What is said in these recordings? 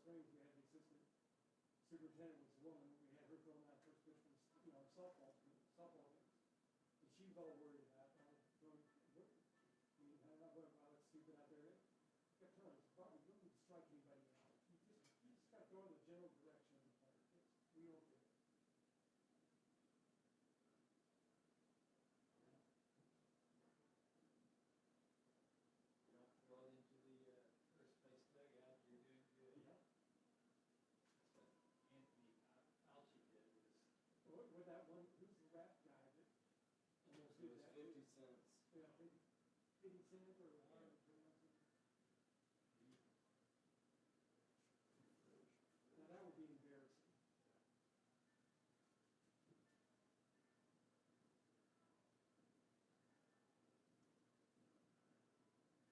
Springs, we had the assistant superintendent was a woman, we had her filling out first pitch from, our softball games. And she was all worried about, let's see what out there. I kept telling her, Barbara, you don't need to strike anybody out. You just got to go in the general direction of the player. We don't do it. You don't throw it into the first place dugout, you're doing good. Yeah. That's what Anthony Fauci did was. With that one, who's the rap guy that almost It did was that? 50 cents. Yeah, 50 cents or however you pronounce it. Now that would be embarrassing.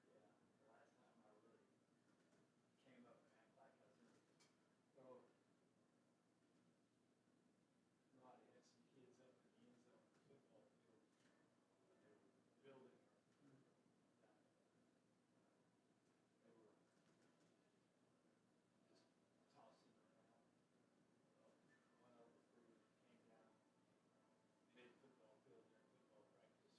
Yeah, the last time I really came up and acted like I was in the throw. Roddy had some kids up in the end zone of the football field. They were building. They were just tossing around. One overthrew, came down mid football field during football practice.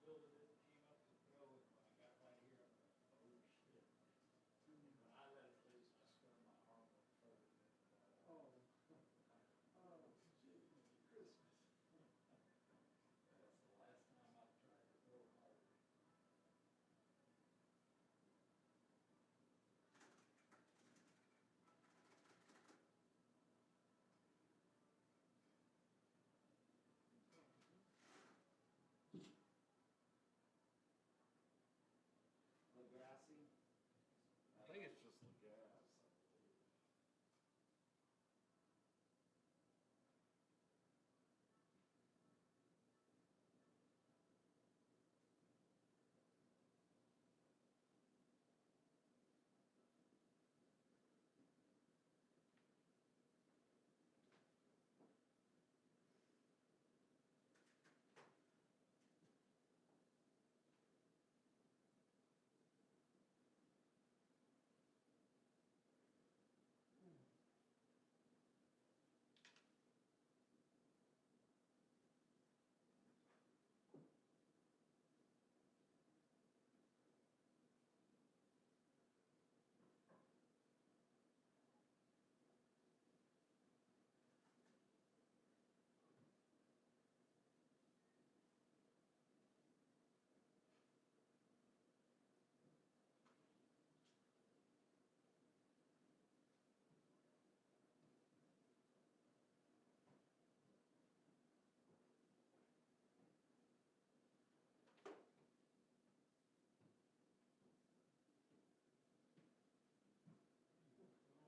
Fielded it, came up to throw it. When I got right here, I'm like, oh shit. And when I let it loose, I swung my arm up further. Oh, gee, Christmas. That's the last time I've tried to throw hard. Legacy. I think it's just the gas.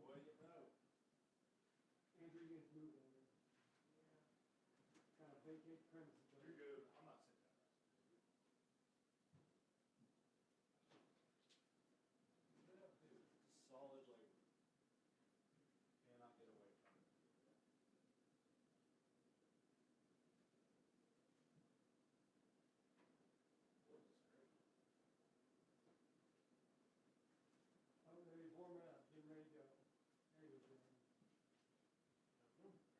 What do you know? Andrew, you get to move over. Kind of vacate premises. You're good. I'm not sitting down. Solid labor. Cannot get away from it. Oh, he's warming up, getting ready to go. There you go. There you go.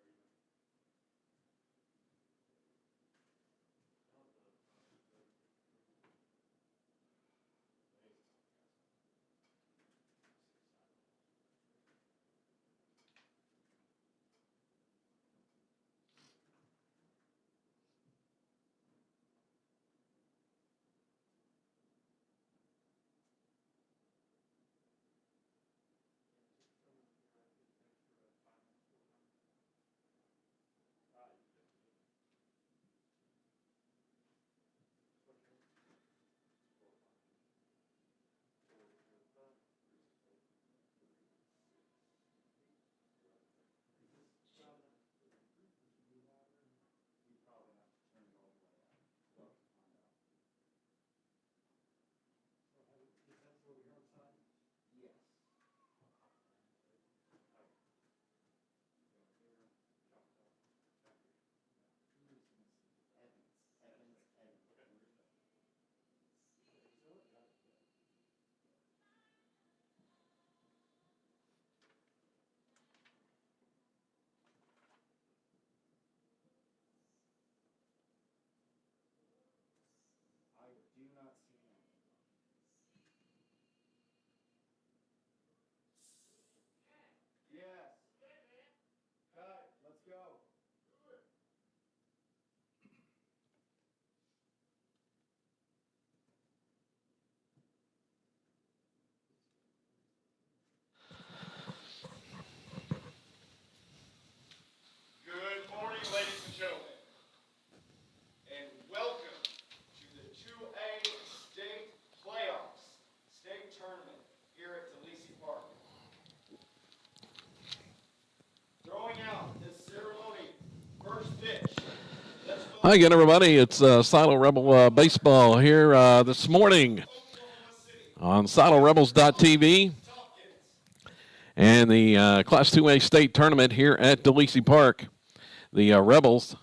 Hi again, everybody. It's Silo Rebel Baseball here this morning on SiloRebels.tv and the Class 2A state tournament here at DeLisi Park. The Rebels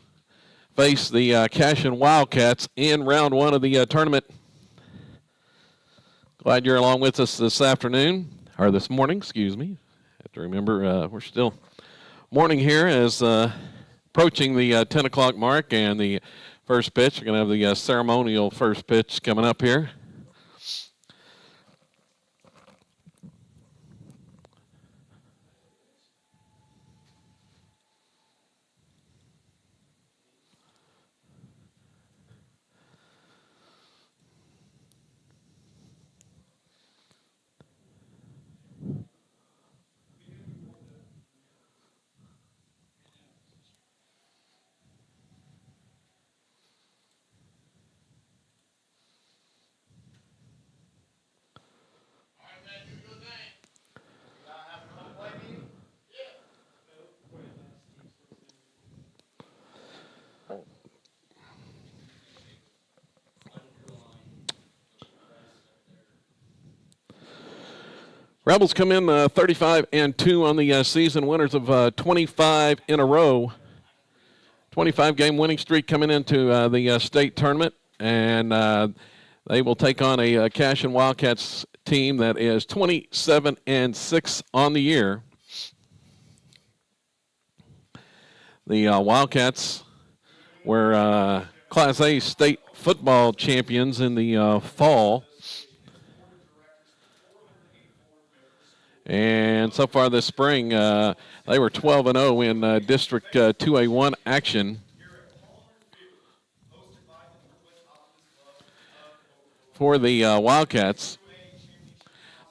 face the Cashion Wildcats in round one of the tournament. Glad you're along with us this afternoon, or this morning, excuse me. I have to remember we're still morning here as approaching the 10 o'clock mark and the first pitch. We're going to have the ceremonial first pitch coming up here. Rebels come in 35-2 on the season, winners of 25 in a row. 25-game winning streak coming into the state tournament, and they will take on a Cashion Wildcats team that is 27-6 on the year. The Wildcats were Class A state football champions in the fall. And so far this spring, they were 12-0 in District 2A1 action. For the Wildcats,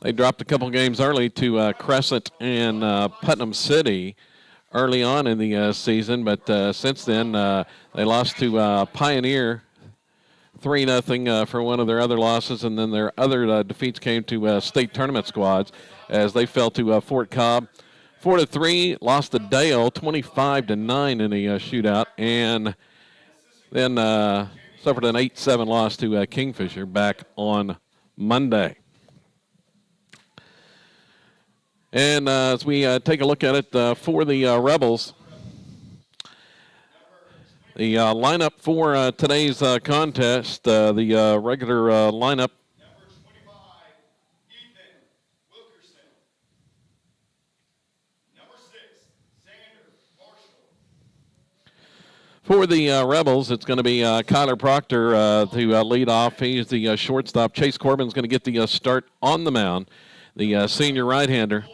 they dropped a couple games early to Crescent and Putnam City early on in the season, but since then they lost to Pioneer 3-0 for one of their other losses, and then their other defeats came to state tournament squads as they fell to Fort Cobb 4-3, lost to Dale 25-9 in a shootout, and then suffered an 8-7 loss to Kingfisher back on Monday. And as we take a look at it for the Rebels, the lineup for today's contest, the regular lineup. For the Rebels, it's going to be Kyler Proctor to lead off. He's the shortstop. Chase Corbin's going to get the start on the mound, the senior right-hander.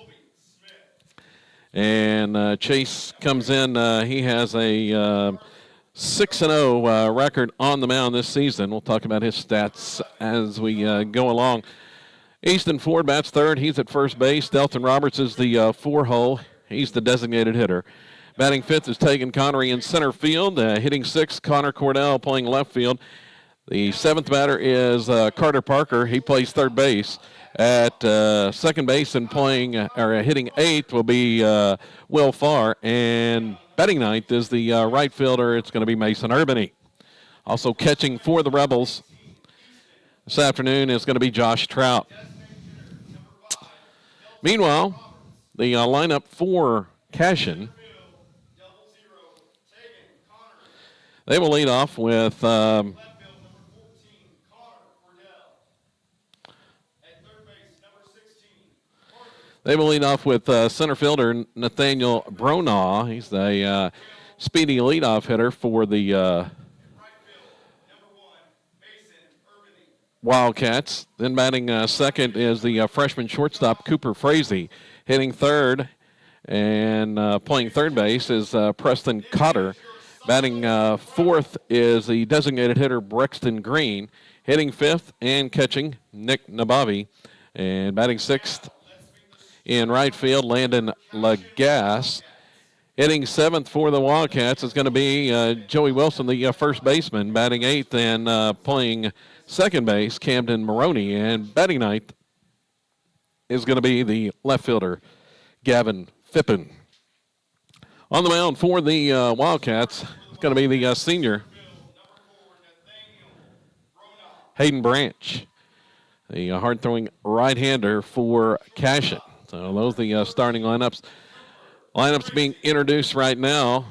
And Chase comes in. He has a 6-0 record on the mound this season. We'll talk about his stats as we go along. Easton Ford bats third. He's at first base. Delton Roberts is the four-hole. He's the designated hitter. Batting fifth is Tegan Connery in center field. Hitting sixth, Connor Cordell playing left field. The seventh batter is Carter Parker. He plays third base. At second base and hitting eighth will be Will Farr. And batting ninth is the right fielder. It's going to be Mason Urbany. Also catching for the Rebels this afternoon is going to be Josh Trout. Meanwhile, the lineup for Cashion, they will lead off with center fielder Nathaniel Bronaugh. He's the speedy leadoff hitter for the Wildcats. Then batting second is the freshman shortstop Cooper Frazee. Hitting third and playing third base is Preston Cotter. Batting fourth is the designated hitter Brexton Green. Hitting fifth and catching Nick Nabavi. And batting sixth in right field, Landon Lagasse. Hitting seventh for the Wildcats is going to be Joey Wilson, the first baseman. Batting eighth and playing second base, Camden Maroney. And batting ninth is going to be the left fielder, Gavin Fippen. On the mound for the Wildcats, it's going to be the senior, Hayden Branch, the hard-throwing right-hander for Cashion. So those are the starting lineups. Lineups being introduced right now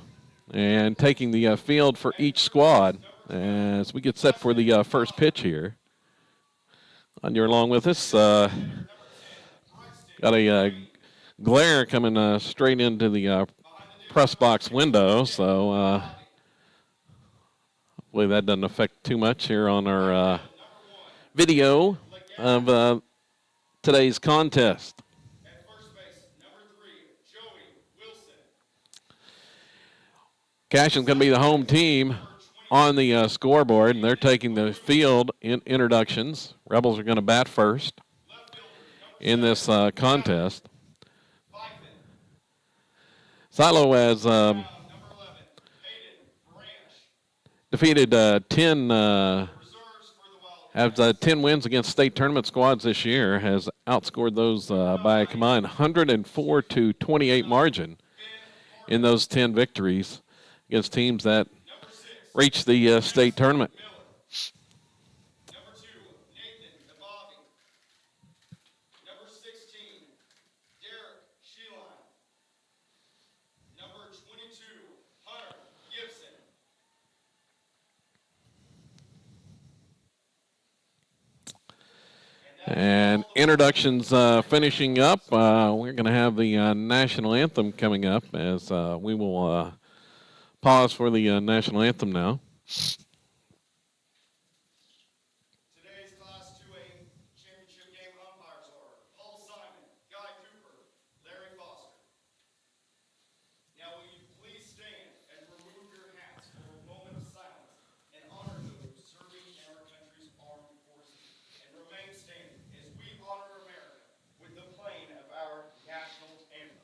and taking the field for each squad as we get set for the first pitch here. You're along with us. Got a glare coming straight into the press box window, so hopefully that doesn't affect too much here on our video of today's contest. Cashion's going to be the home team on the scoreboard, and they're taking the field in introductions. Rebels are going to bat first in this contest. Silo has defeated 10 wins against state tournament squads this year, has outscored those by a combined 104-28 margin in those 10 victories against teams that reached the state tournament. And introductions finishing up. We're going to have the national anthem coming up as we will pause for the national anthem now. Today's Class 2A championship game umpires are Paul Simon, Guy Cooper, Larry Foster. Now will you please stand and remove your hats for a moment of silence and honor those serving in our country's armed forces, and remain standing as we honor America with the playing of our national anthem.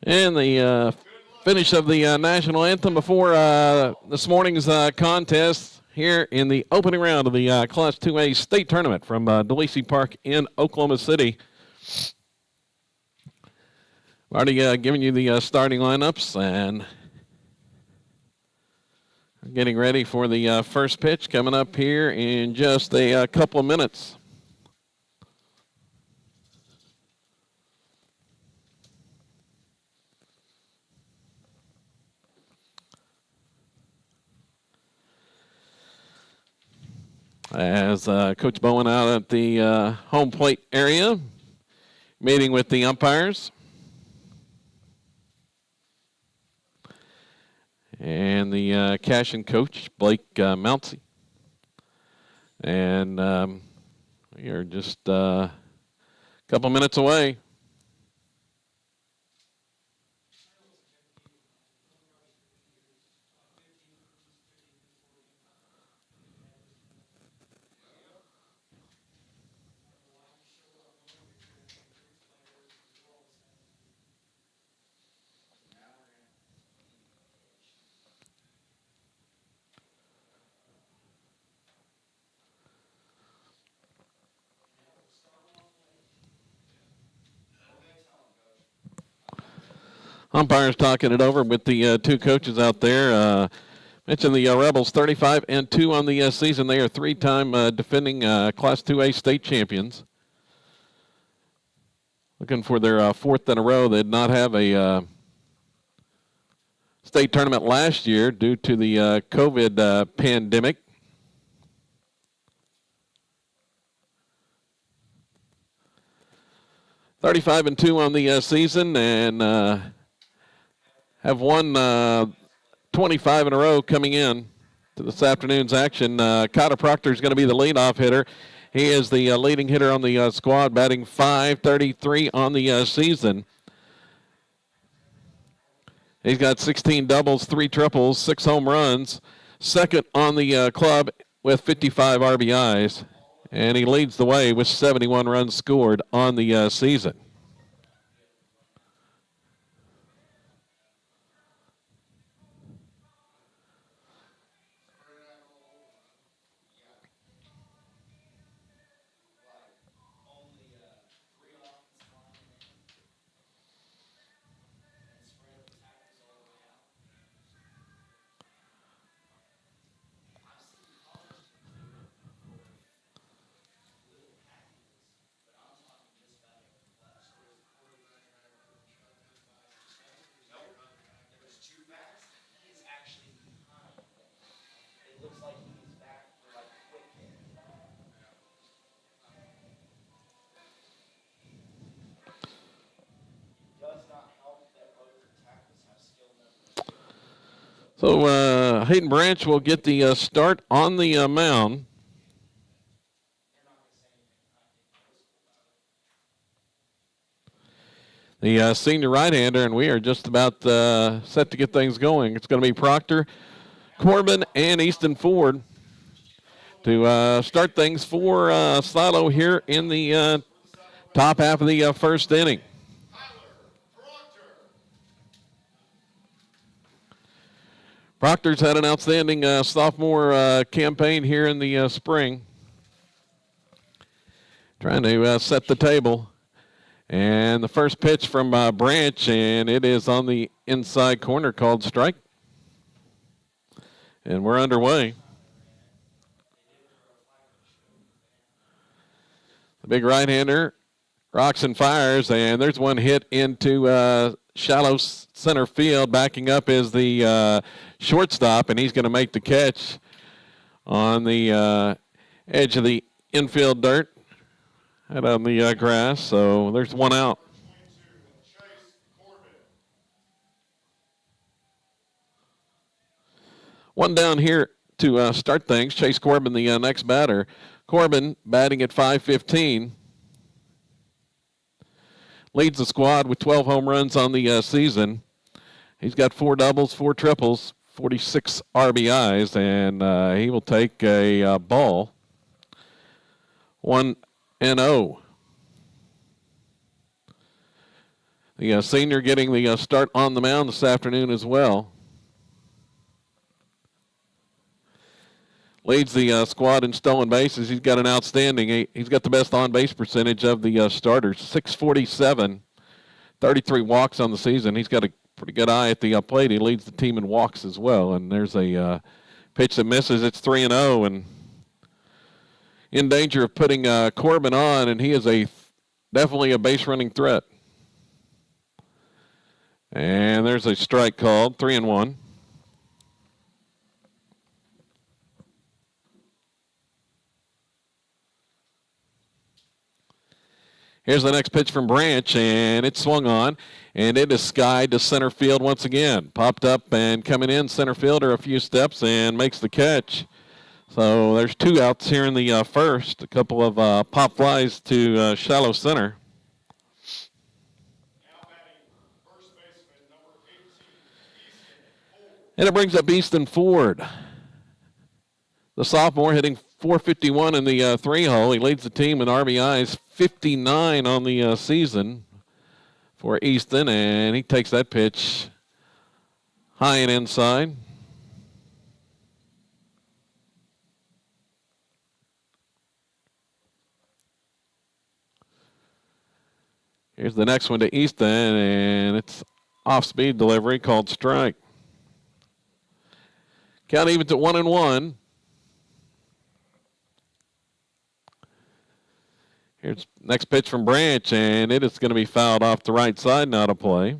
And the finish of the national anthem before this morning's contest here in the opening round of the Class 2A state tournament from DeLacy Park in Oklahoma City. I've already given you the starting lineups, and we're getting ready for the first pitch coming up here in just a couple of minutes. As Coach Bowen out at the home plate area, meeting with the umpires. and the Cashion coach, Blake Mounsey. And we are just a couple minutes away. Umpires talking it over with the two coaches out there. Mentioned the Rebels 35-2 on the season. They are three-time defending Class 2A state champions. Looking for their fourth in a row. They did not have a state tournament last year due to the COVID pandemic. $35-2 on the season, and have won 25 in a row coming in to this afternoon's action. Cotter Proctor is going to be the leadoff hitter. He is the leading hitter on the squad, batting .533 on the season. He's got 16 doubles, 3 triples, 6 home runs. Second on the club with 55 RBIs. And he leads the way with 71 runs scored on the season. So Hayden Branch will get the start on the mound. The senior right-hander, and we are just about set to get things going. It's going to be Proctor, Corbin, and Easton Ford to start things for Silo here in the top half of the first inning. Proctor's had an outstanding sophomore campaign here in the spring. Trying to set the table. And the first pitch from Branch, and it is on the inside corner, called strike. And we're underway. The big right-hander rocks and fires, and there's one hit into shallow center field. Backing up is the shortstop, and he's going to make the catch on the edge of the infield dirt. Out on the grass, so there's one out. One down here to start things. Chase Corbin, the next batter. Corbin batting at .515. Leads the squad with 12 home runs on the season. He's got 4 doubles, 4 triples, 46 RBIs, and he will take a ball. 1-0. The senior getting the start on the mound this afternoon as well. Leads the squad in stolen bases. He's got an outstanding, he's got the best on-base percentage of the starters. .647, 33 walks on the season. He's got a pretty good eye at the plate. He leads the team in walks as well. And there's a pitch that misses. It's 3-0, and in danger of putting Corbin on, and he is definitely a base-running threat. And there's a strike called, 3-1. Here's the next pitch from Branch, and it's swung on, and it is skied to center field once again. Popped up and coming in center fielder a few steps and makes the catch. So there's 2 outs here in the first. A couple of pop flies to shallow center. Now batting first baseman number 18, Easton Ford. And it brings up Easton Ford. The sophomore hitting .451 in the 3-hole. He leads the team in RBIs, 59 on the season for Easton, and he takes that pitch high and inside. Here's the next one to Easton, and it's off-speed delivery called strike. Count evens at 1-1. Here's next pitch from Branch, and it is going to be fouled off the right side now to play.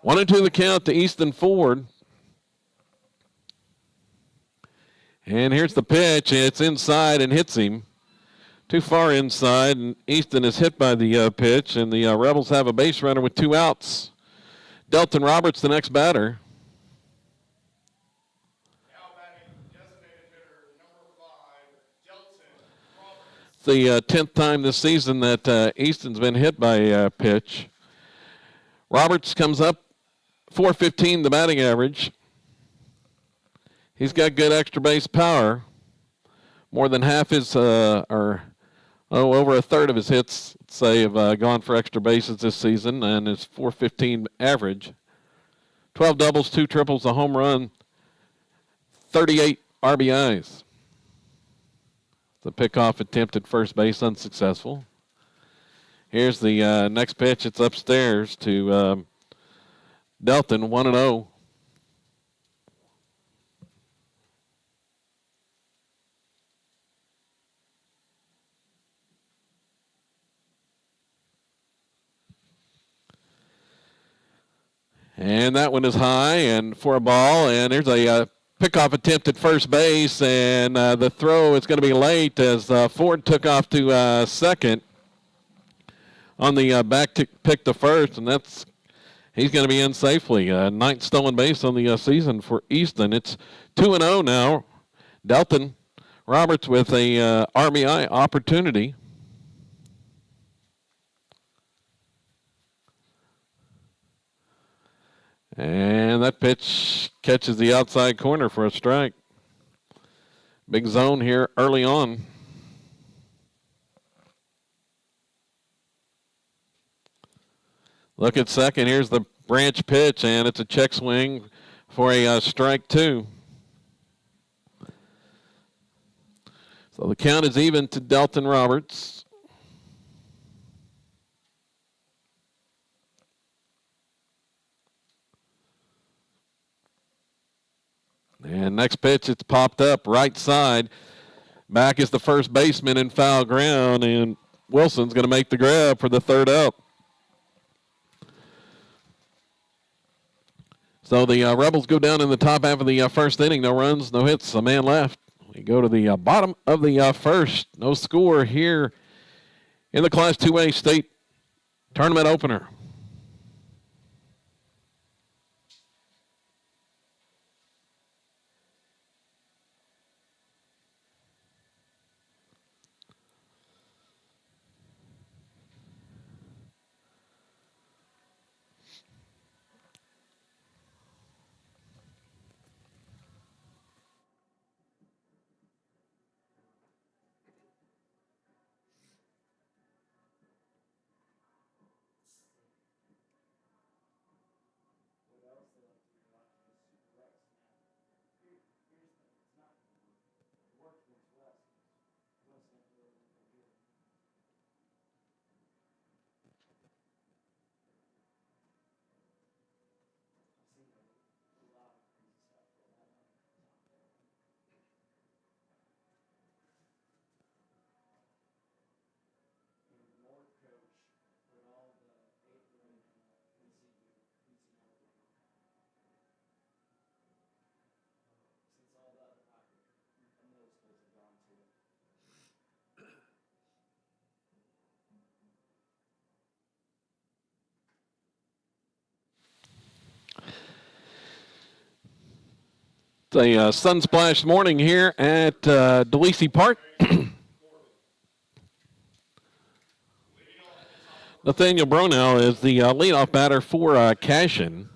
One and 2 the count to Easton Ford. And here's the pitch. It's inside and hits him. Too far inside, and Easton is hit by the pitch, and the Rebels have a base runner with 2 outs. Delton Roberts, the next batter. It's the 10th time this season that Easton's been hit by a pitch. Roberts comes up, .415 the batting average. He's got good extra base power. More than half his, over a third of his hits, say, have gone for extra bases this season, and his .415 average. 12 doubles, 2 triples, a home run, 38 RBIs. The pickoff attempt at first base unsuccessful. Here's the next pitch. It's upstairs to Delton, 1-0. And that one is high and for a ball. And there's a pickoff attempt at first base. And the throw is going to be late as Ford took off to second on the back pick to first. And he's going to be in safely. 9th stolen base on the season for Easton. It's 2-0 now. Delton Roberts with a RBI opportunity. And that pitch catches the outside corner for a strike. Big zone here early on. Look at second. Here's the Branch pitch, and it's a check swing for a strike 2. So the count is even to Delton Roberts. And next pitch, it's popped up right side. Back is the first baseman in foul ground, and Wilson's going to make the grab for the 3rd out. So the Rebels go down in the top half of the first inning. No runs, no hits, a man left. We go to the bottom of the first. No score here in the Class 2A state tournament opener. It's a sun-splashed morning here at DeLisi Park. Nathaniel Bronell is the leadoff batter for Cashion.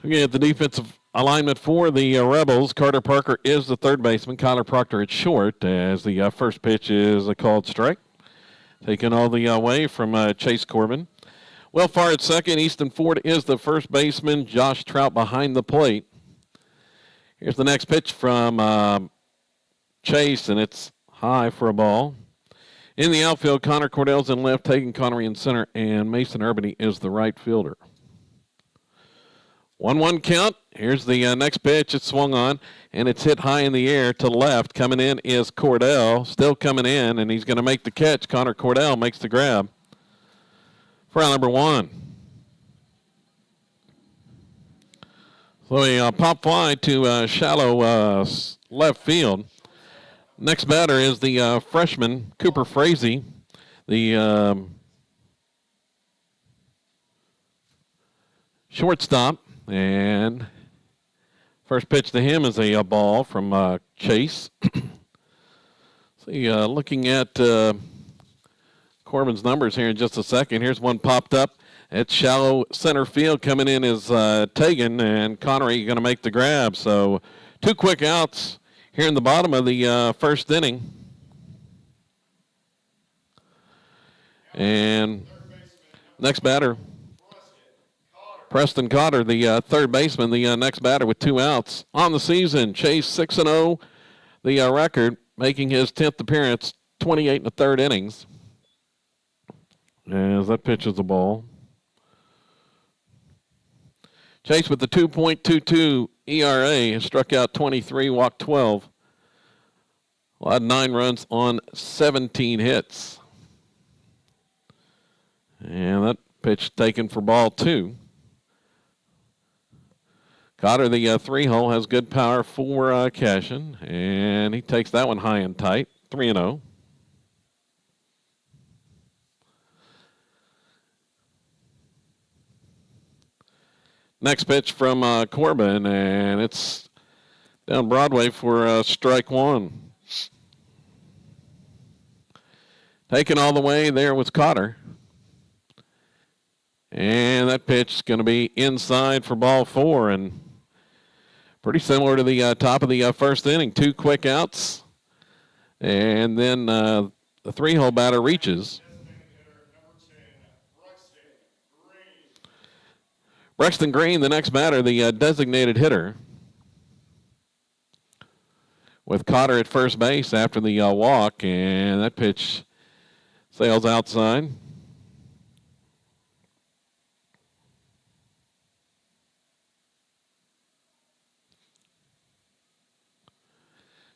Looking at the defensive alignment for the Rebels, Carter Parker is the third baseman. Connor Proctor at short as the first pitch is a called strike. Taking all the way from Chase Corbin. Will Farr at second. Easton Ford is the first baseman. Josh Trout behind the plate. Here's the next pitch from Chase, and it's high for a ball. In the outfield, Connor Cordell's in left, taking Connery in center, and Mason Urbany is the right fielder. 1-1 count. Here's the next pitch. It's swung on, and it's hit high in the air to left. Coming in is Cordell. Still coming in, and he's going to make the catch. Connor Cordell makes the grab for out number one. So a pop fly to shallow left field. Next batter is the freshman, Cooper Frazee. The shortstop. And first pitch to him is a ball from Chase. See, looking at Corbin's numbers here in just a second. Here's one popped up. It's shallow center field. Coming in is Tegan, and Connery going to make the grab. So 2 quick outs here in the bottom of the first inning. And next batter, Preston Cotter, the third baseman, the next batter with 2 outs. On the season, Chase 6-0, the record, making his 10th appearance, 28 1/3 innings. As that pitch is a ball. Chase with the 2.22 ERA has struck out 23, walked 12. Allowed 9 runs on 17 hits. And that pitch taken for ball 2. Cotter, the 3-hole, has good power for Cashion, and he takes that one high and tight, 3-0. Next pitch from Corbin, and it's down Broadway for strike 1. Taken all the way there was Cotter. And that pitch is going to be inside for ball 4, and pretty similar to the top of the first inning. 2 quick outs, and then the 3-hole batter reaches. Brexton Green, the next batter, the designated hitter, with Cotter at first base after the walk, and that pitch sails outside.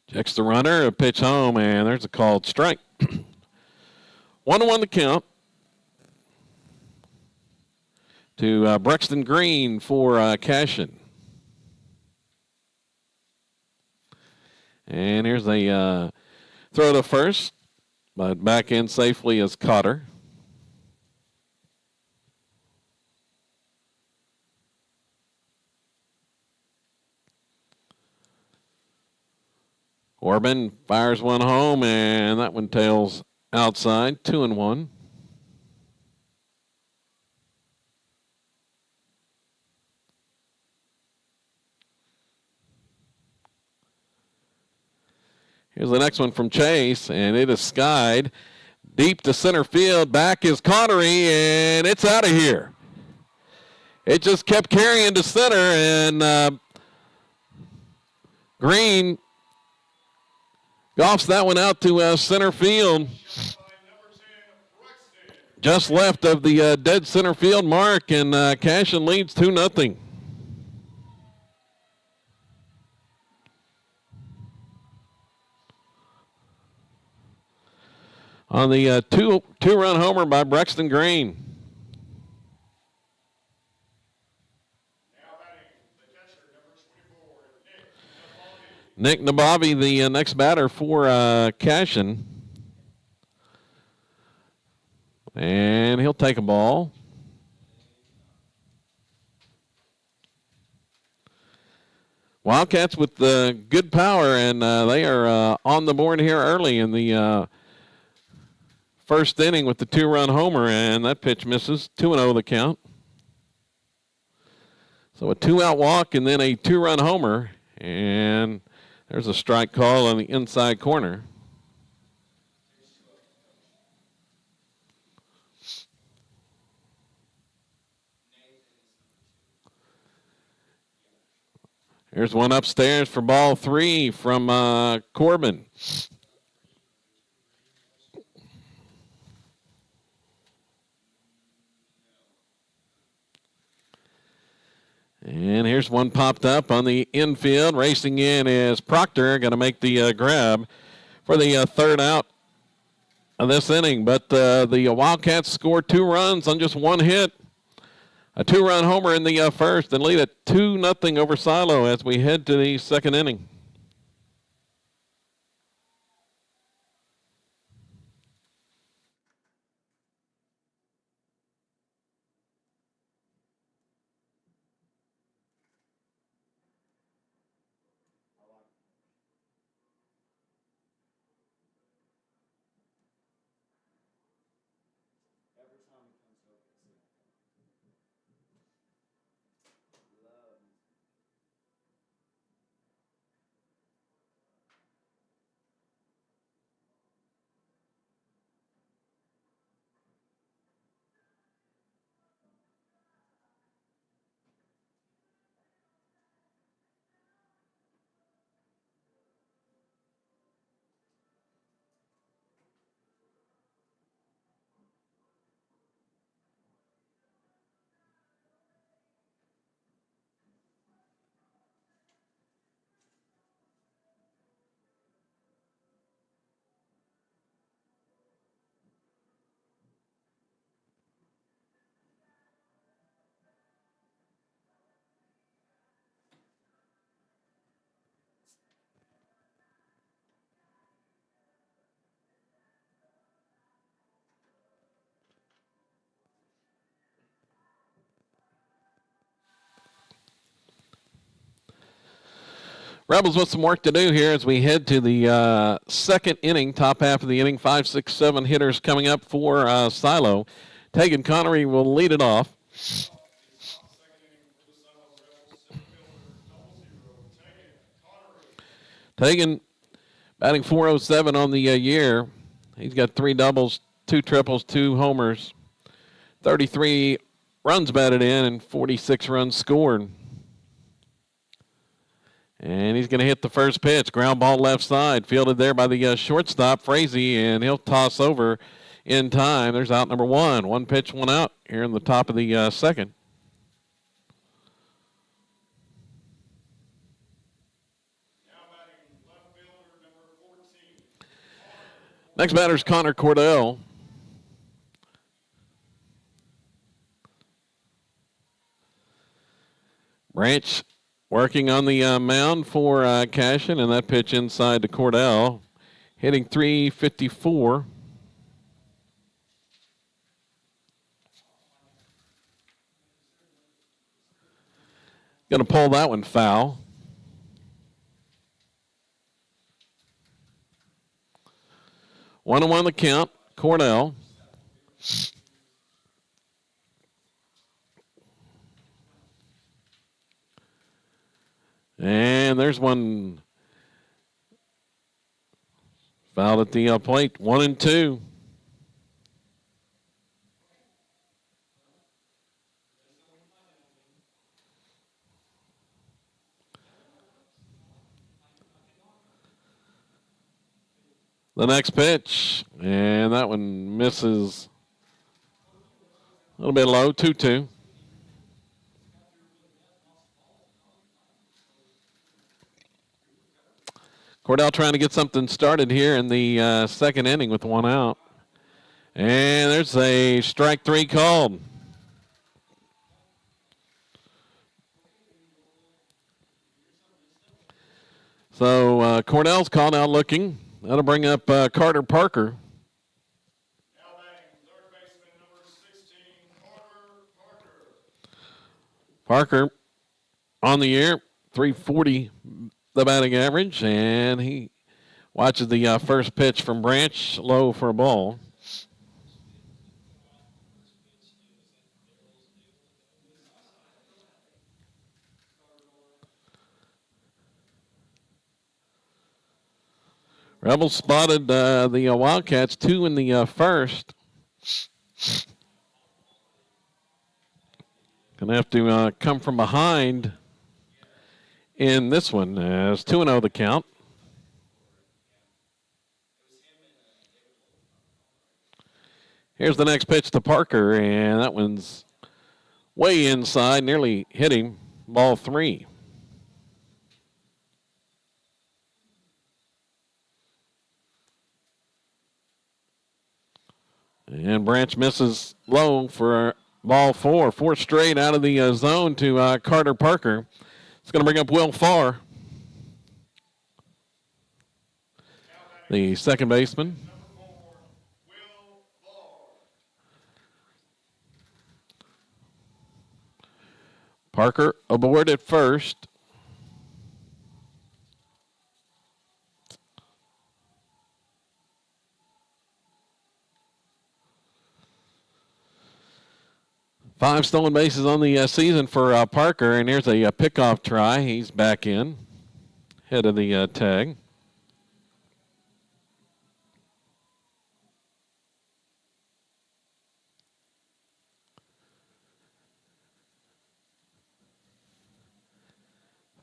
Checks the runner, a pitch home, and there's a called strike. 1-1 the count to Brexton Green for Cashion. And here's a throw to first, but back in safely is Cotter. Corbin fires one home, and that one tails outside, 2-1. Here's the next one from Chase, and it is skied deep to center field. Back is Connery, and it's out of here. It just kept carrying to center, and Green golfs that one out to center field. Just left of the dead center field mark, and Cashion leads 2-0. On the two-run homer by Brexton Green. Nick Nabavi, the next batter for Cashion. And he'll take a ball. Wildcats with good power, and they are on the board here early in the first inning with the 2-run homer, and that pitch misses. 2-0 the count. So a 2-out walk and then a 2-run homer, and there's a strike call on the inside corner. Here's one upstairs for ball 3 from Corbin. And here's one popped up on the infield. Racing in is Proctor, going to make the grab for the third out of this inning. But the Wildcats score 2 runs on just 1 hit. A 2-run homer in the first and lead at 2-0 over Silo as we head to the second inning. Every time he comes over, love. Rebels with some work to do here as we head to the second inning, top half of the inning. 5, 6, 7 hitters coming up for Silo. Tegan Connery will lead it off. Tegan batting .407 on the year. He's got 3 doubles, 2 triples, 2 homers, 33 runs batted in, and 46 runs scored. And he's going to hit the first pitch. Ground ball left side. Fielded there by the shortstop, Frazee, and he'll toss over in time. There's out number 1. 1 pitch, 1 out here in the top of the second. Now batting left fielder number 14. Next batter is Connor Cordell. Branch working on the mound for Cashion, and that pitch inside to Cordell, hitting .354. Going to pull that one foul. One and one the count. Cordell. And there's one fouled at the plate. 1 and 2. The next pitch, and that one misses a little bit low, 2-2. Cordell trying to get something started here in the second inning with 1 out. And there's a strike 3 called. So Cordell's called out looking. That'll bring up Carter Parker. Now batting third baseman number 16, Carter Parker. Parker on the year, .340 the batting average, and he watches the first pitch from Branch, low for a ball. Rebels spotted the Wildcats, 2 in the first. Gonna have to come from behind in this one as 2-0 the count. Here's the next pitch to Parker, and that one's way inside, nearly hit him. Ball 3. And Branch misses low for ball 4. 4 straight out of the zone to Carter Parker. It's going to bring up Will Farr, the second baseman. Parker aboard at first. Five stolen bases on the season for Parker, and here's a pickoff try. He's back in, head of the tag.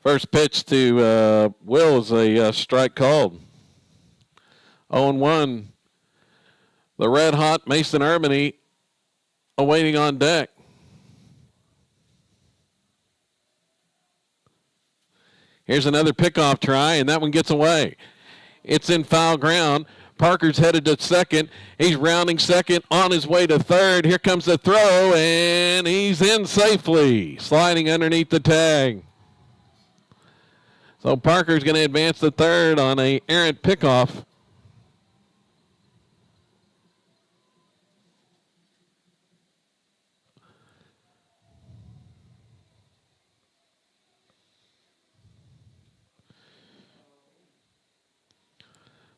First pitch to Will is a strike called. 0-1. The red-hot Mason Urbany awaiting on deck. Here's another pickoff try, and that one gets away. It's in foul ground. Parker's headed to second. He's rounding second on his way to third. Here comes the throw, and he's in safely, sliding underneath the tag. So Parker's going to advance to third on a errant pickoff.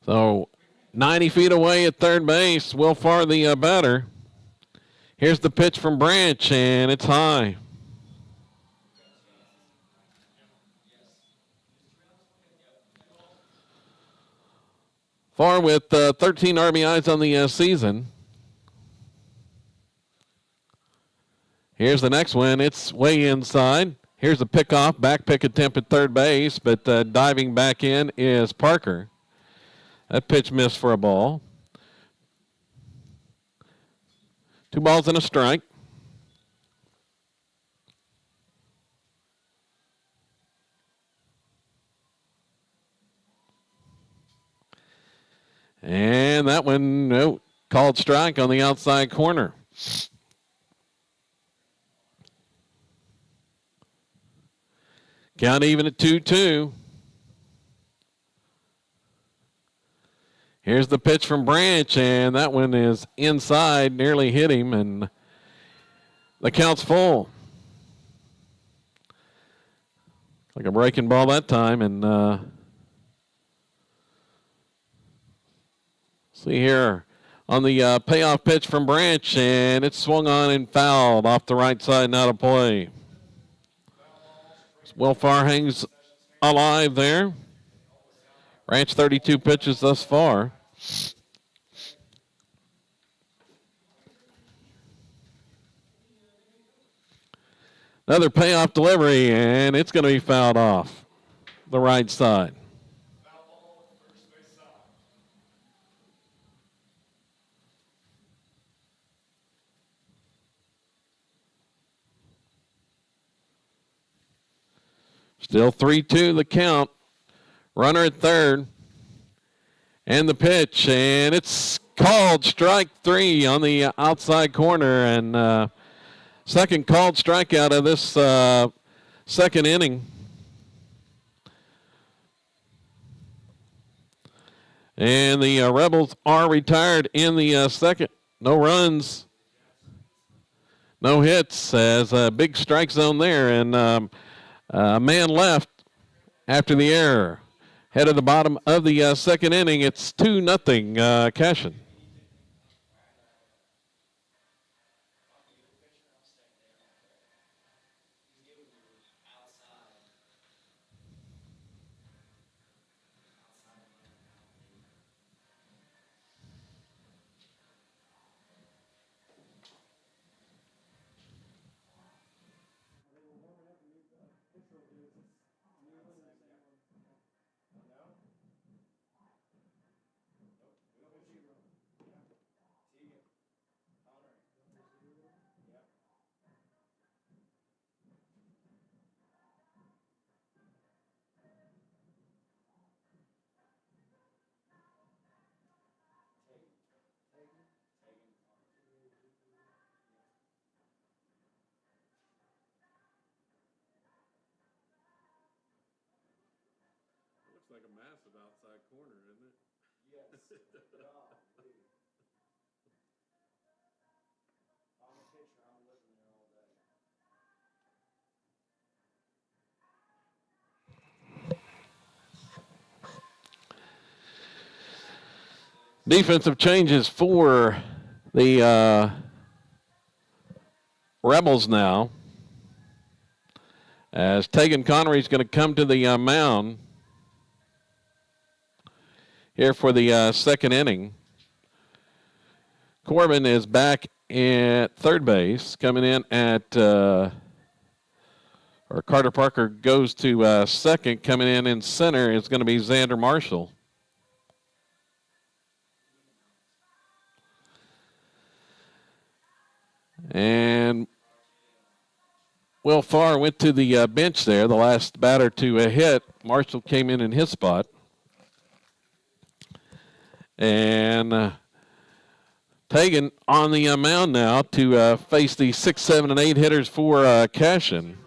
So 90 feet away at third base, Will Farr the batter. Here's the pitch from Branch, and it's high. Farr with 13 RBIs on the season. Here's the next one. It's way inside. Here's a pickoff, back pick attempt at third base, but diving back in is Parker. That pitch missed for a ball. 2 balls and a strike. And that one, called strike on the outside corner. Count even at 2-2. Here's the pitch from Branch, and that one is inside, nearly hit him, and the count's full. Like a breaking ball that time, and see here on the payoff pitch from Branch, and it's swung on and fouled off the right side, not a play. Will Farr hangs alive there. Branch 32 pitches thus far. Another payoff delivery, and it's going to be fouled off the right side. Still 3-2 the count. Runner at third. And the pitch, and it's called strike 3 on the outside corner, and second called strikeout of this second inning. And the Rebels are retired in the second. No runs, no hits, as a big strike zone there, and a man left after the error. Head of the bottom of the second inning. It's 2-0 Cashion. Looks like a massive outside corner, isn't it? Yes. Golly. I'm a pitcher. I'm living there all day. Defensive changes for the Rebels now. As Tegan Connery is going to come to the mound here for the second inning. Corbin is back at third base. Coming in at, or Carter Parker goes to second. Coming in center is going to be Xander Marshall. And Will Farr went to the bench there, the last batter to hit. Marshall came in his spot. And Tegan on the mound now to face the 6, 7, and 8 hitters for Cashion.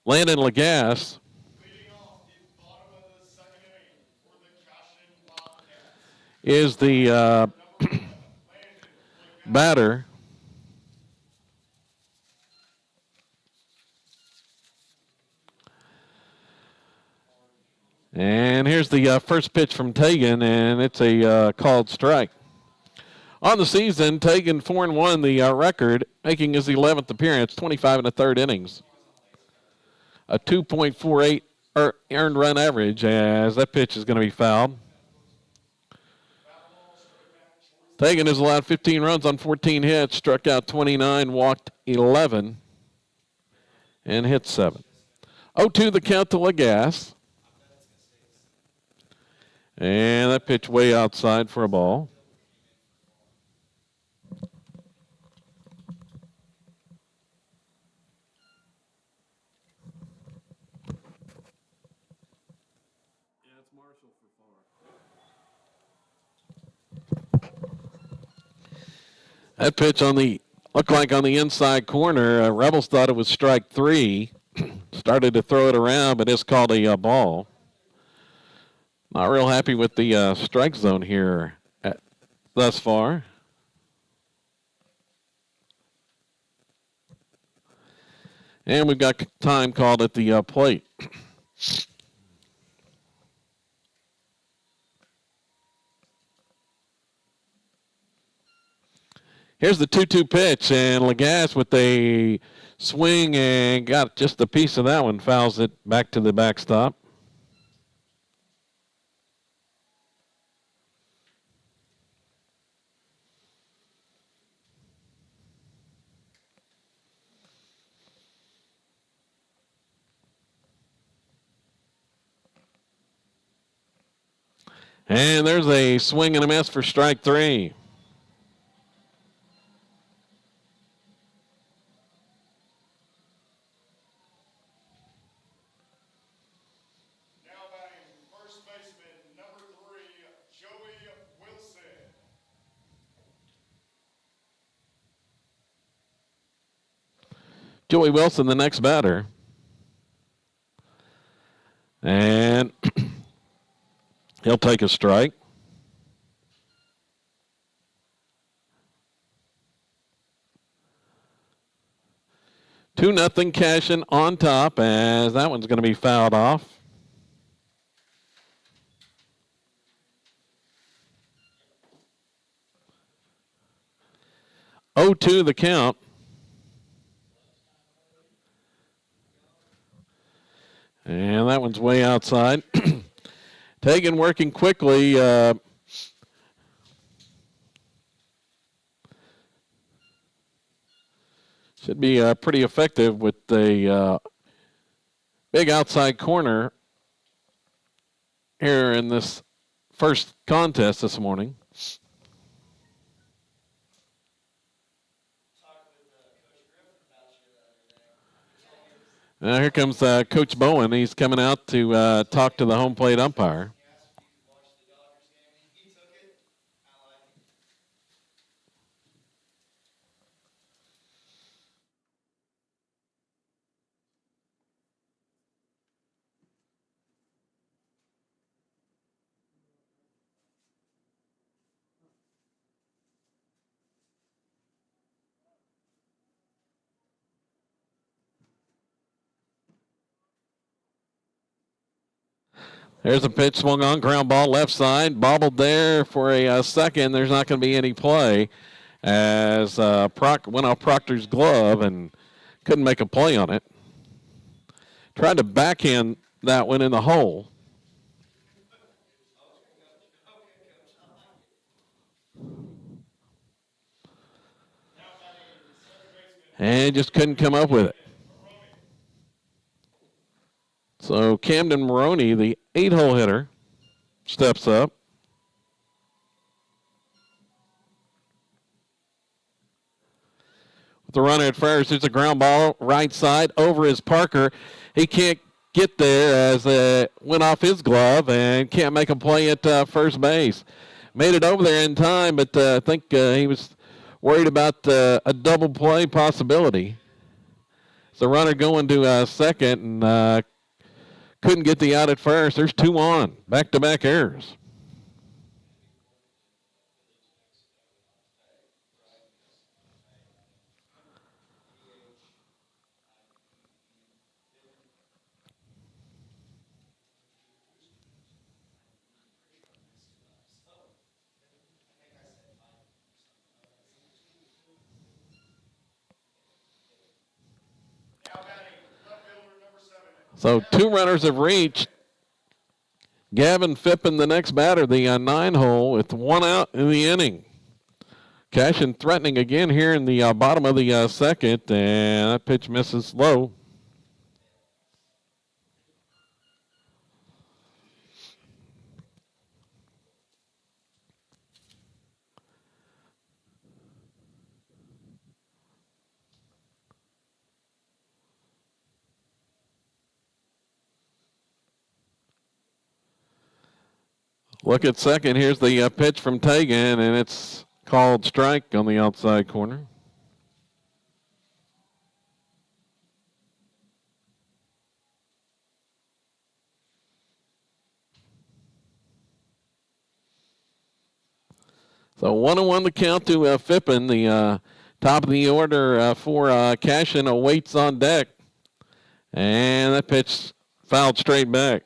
Landon Lagasse is the batter. And here's the first pitch from Tegan, and it's a called strike. On the season, Tegan 4-1, the record, making his 11th appearance, 25 1/3 innings. A 2.48 earned run average, as that pitch is going to be fouled. Tegan has allowed 15 runs on 14 hits, struck out 29, walked 11, and hit 7. 0-2 the count to Lagasse. And that pitch way outside for a ball. Yeah, it's Marshall for Farr. That pitch looked like on the inside corner. Rebels thought it was strike 3. Started to throw it around, but it's called a ball. Not real happy with the strike zone here thus far. And we've got time called at the plate. Here's the 2-2 pitch, and Lagasse with a swing and got just a piece of that one, fouls it back to the backstop. And there's a swing and a miss for strike 3. Now batting first baseman, number 3, Joey Wilson. Joey Wilson, the next batter. And he'll take a strike. 2-0 Cashion on top, as that one's going to be fouled off. Oh, 2 the count. And that one's way outside. Tegan working quickly. Should be pretty effective with the big outside corner here in this first contest this morning. Now here comes Coach Bowen. He's coming out to talk to the home plate umpire. There's a pitch swung on, ground ball left side, bobbled there for a second. There's not going to be any play as went off Proctor's glove and couldn't make a play on it. Tried to backhand that one in the hole. And just couldn't come up with it. So Camden Maroney, the 8-hole hitter, steps up. With the runner at first, it's a ground ball right side over his Parker. He can't get there as it went off his glove and can't make a play at first base. Made it over there in time, but I think he was worried about a double play possibility. So runner going to second and couldn't get the out at first. There's 2 on. Back-to-back errors. So 2 runners have reached. Gavin Phippen, the next batter, the 9-hole with 1 out in the inning. Cashion threatening again here in the bottom of the second, and that pitch misses low. Look at second. Here's the pitch from Tegan, and it's called strike on the outside corner. So 1-1 the count to Phippen. The top of the order for Cashion awaits on deck. And that pitch fouled straight back.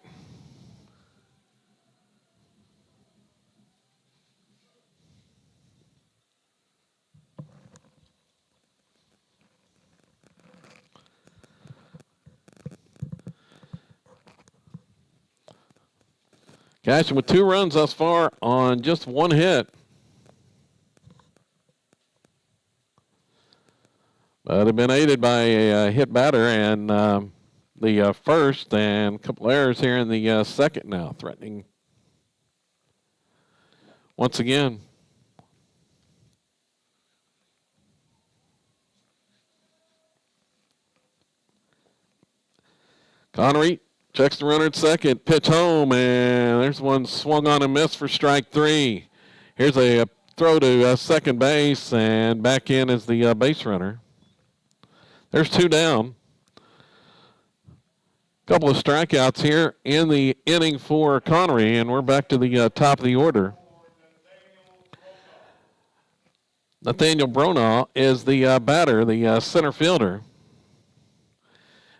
Cashion with 2 runs thus far on just 1 hit. But they've been aided by a hit batter and the first and a couple errors here in the second now, threatening once again. Connery checks the runner at second, pitch home, and there's one swung on and missed for strike 3. Here's a throw to second base, and back in is the base runner. There's 2 down. Couple of strikeouts here in the inning for Connery, and we're back to the top of the order. Nathaniel Bronaugh is the batter, the center fielder.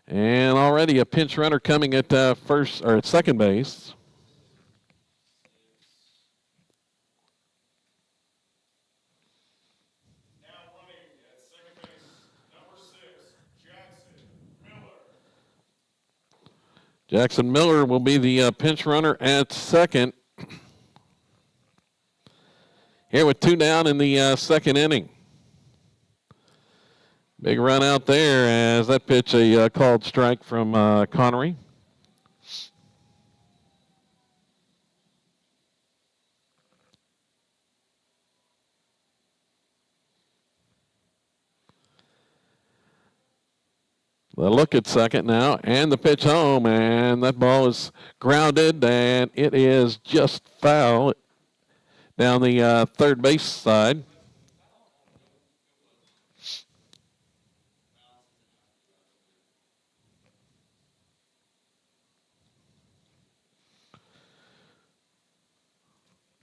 And already a pinch runner coming at first or at second base. Now running at second base, number 6, Jackson Miller. Jackson Miller will be the pinch runner at second. Here with 2 down in the second inning. Big run out there as that pitch a called strike from Connery. The look at second now, and the pitch home, and that ball is grounded, and it is just foul down the third base side.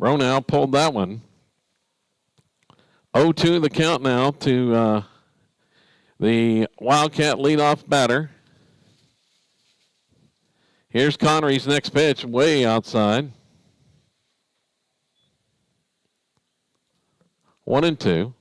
Ronell pulled that one. 0-2 the count now to the Wildcat leadoff batter. Here's Connery's next pitch, way outside. 1-2.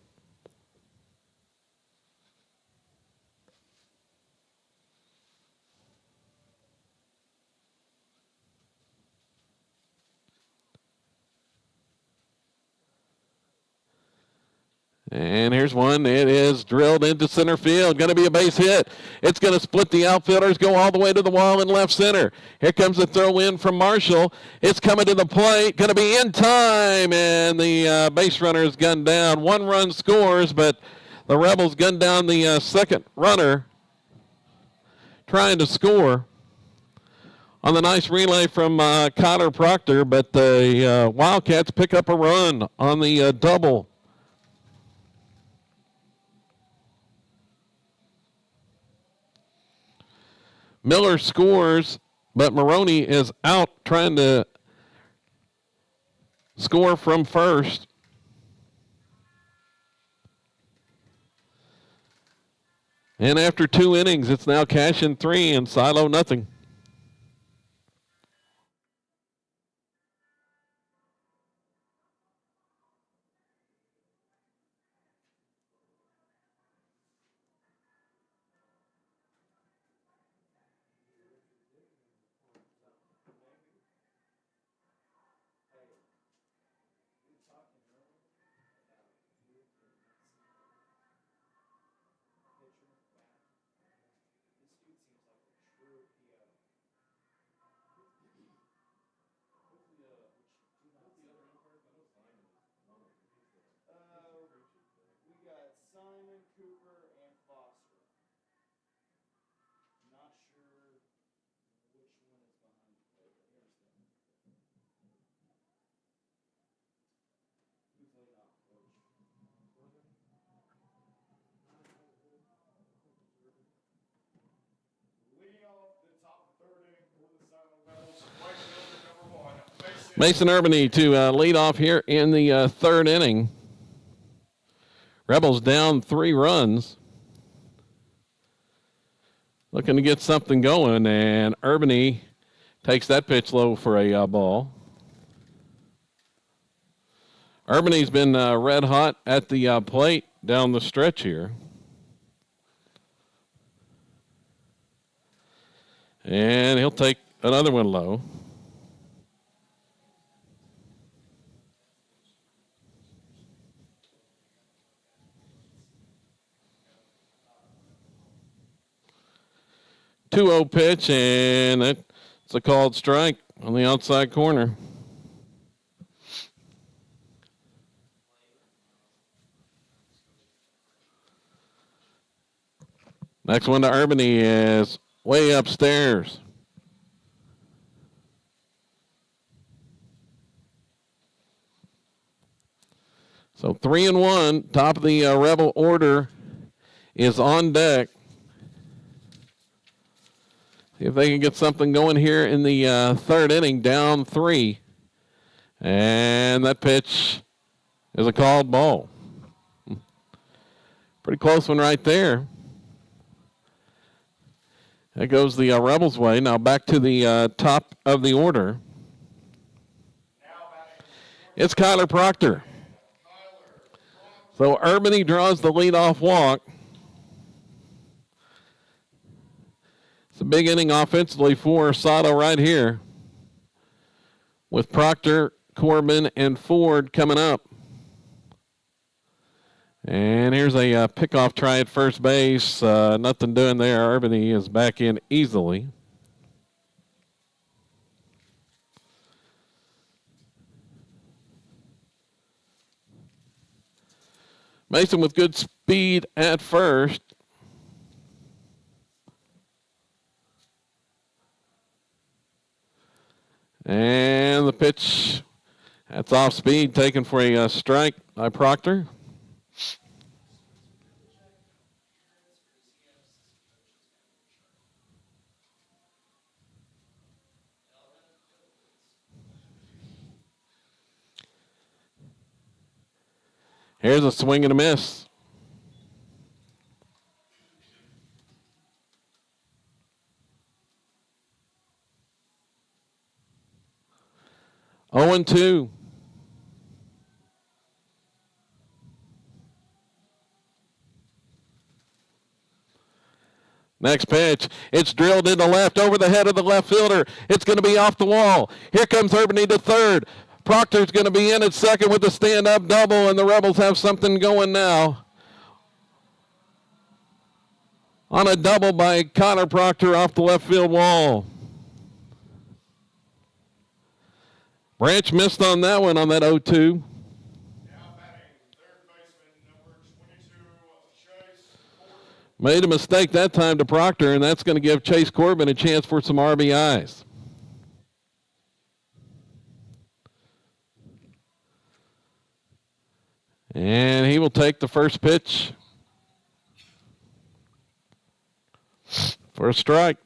And here's one. It is drilled into center field. Going to be a base hit. It's going to split the outfielders, go all the way to the wall in left center. Here comes the throw in from Marshall. It's coming to the plate. Going to be in time. And the base runner is gunned down. 1 run scores, but the Rebels gunned down the second runner trying to score on the nice relay from Connor Proctor. But the Wildcats pick up a run on the double. Miller scores, but Maroney is out trying to score from first. And after 2 innings, it's now Cashion 3 and Silo nothing. We got Simon, Cooper, and Foster. Not sure which one is behind the plate, but here's them. Who's leading off, Coach? Leading off the top of the 3rd inning for the Silent Rebels, right fielder number 1, Mason Urbany to lead off here in the 3rd inning. Rebels down 3 runs. Looking to get something going, and Urbany takes that pitch low for a ball. Urbany's been red hot at the plate down the stretch here. And he'll take another one low. Two-0 pitch, and it's a called strike on the outside corner. Next one to Urbany is way upstairs. So 3-1, top of the Rebel order is on deck. See if they can get something going here in the 3rd inning, down 3. And that pitch is a called ball. Pretty close one right there. That goes the Rebels' way. Now back to the top of the order. It's Kyler Proctor. So Urbany draws the leadoff walk. It's a big inning offensively for Sato right here, with Proctor, Corbin, and Ford coming up. And here's a pickoff try at first base. Nothing doing there. Urbany is back in easily. Mason with good speed at first. And the pitch, that's off speed, taken for a strike by Proctor. Here's a swing and a miss. Oh and 2. Next pitch, it's drilled into left over the head of the left fielder. It's going to be off the wall. Here comes Urbany to third. Proctor's going to be in at second with a stand-up double, and the Rebels have something going now. On a double by Connor Proctor off the left field wall. Branch missed on that one on that 0-2. Now batting, third baseman, number 22, Chase Corbin. Made a mistake that time to Proctor, and that's going to give Chase Corbin a chance for some RBIs. And he will take the first pitch for a strike.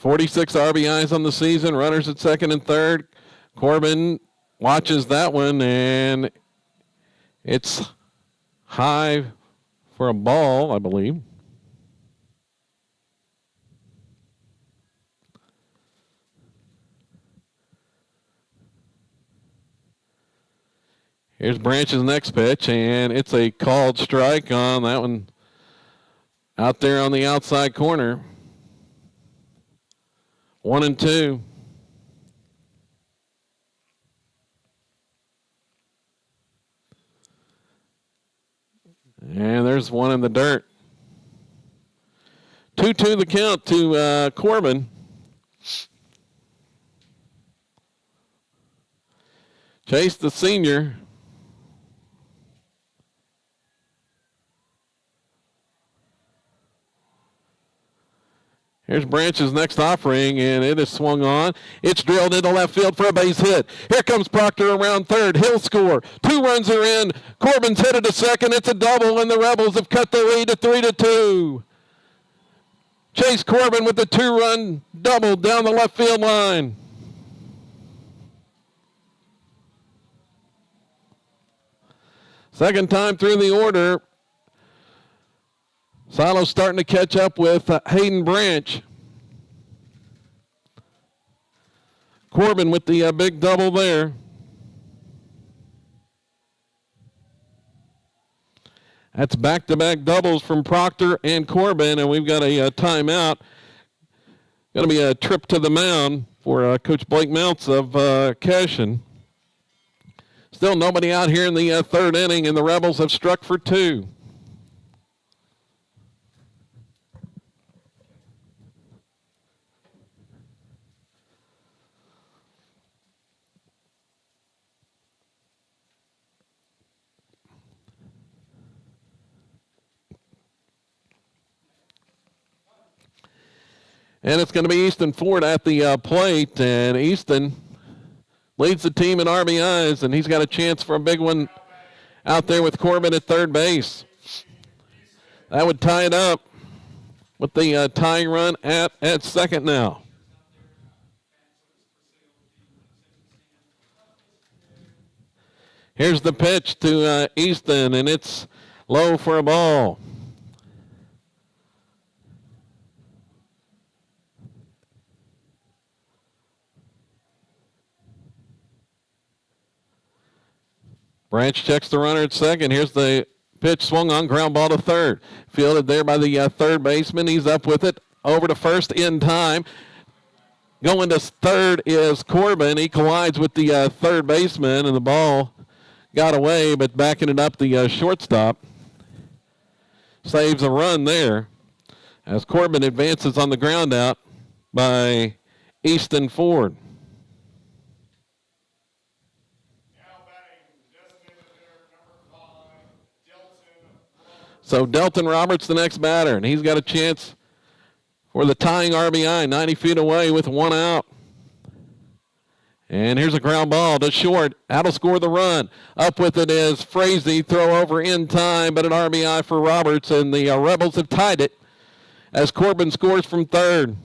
.46 RBIs on the season, runners at second and third. Corbin watches that one, and it's high for a ball, I believe. Here's Branch's next pitch, and it's a called strike on that one out there on the outside corner. 1 and 2. And there's one in the dirt. 2-2 the count to Corbin. Chase the senior. Here's Branch's next offering, and it is swung on. It's drilled into left field for a base hit. Here comes Proctor around third. He'll score. 2 runs are in. Corbin's headed to second. It's a double, and the Rebels have cut the lead to 3-2. Chase Corbin with the 2-run double down the left field line. Second time through the order. Silo's starting to catch up with Hayden Branch. Corbin with the big double there. That's back-to-back doubles from Proctor and Corbin, and we've got a timeout. Going to be a trip to the mound for Coach Blake Mounts of Cashion. Still nobody out here in the third inning, and the Rebels have struck for 2. And it's going to be Easton Ford at the plate, and Easton leads the team in RBIs, and he's got a chance for a big one out there with Corbin at third base. That would tie it up with the tying run at second now. Here's the pitch to Easton, and it's low for a ball. Branch checks the runner at second. Here's the pitch swung on, ground ball to third. Fielded there by the third baseman. He's up with it. Over to first in time. Going to third is Corbin. He collides with the third baseman, and the ball got away, but backing it up, the shortstop saves a run there as Corbin advances on the ground out by Easton Ford. So Delton Roberts, the next batter, and he's got a chance for the tying RBI, 90 feet away with one out. And here's a ground ball to short. That'll score the run. Up with it is Frazee. Throw over in time, but an RBI for Roberts, and the Rebels have tied it as Corbin scores from third.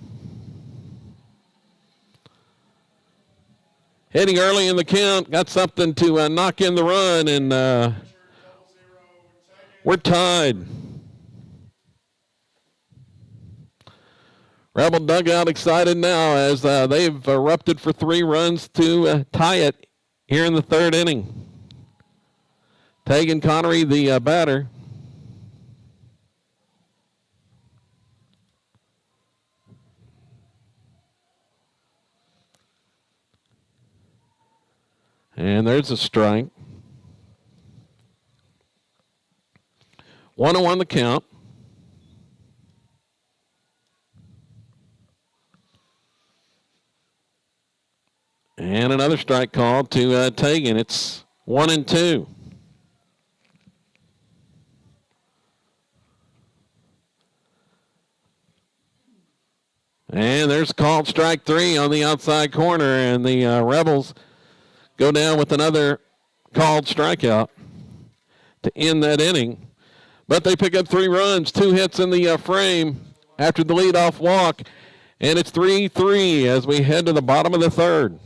Hitting early in the count, got something to knock in the run, and we're tied. Rebel dugout excited now as they've erupted for 3 runs to tie it here in the third inning. Tegan Connery, the batter. And there's a strike. 1-0 the count. And another strike call to Tegan. It's 1-2. And there's called strike 3 on the outside corner, and the Rebels go down with another called strikeout to end that inning. But they pick up 3 runs, 2 hits in the frame after the leadoff walk, and it's 3-3 as we head to the bottom of the third.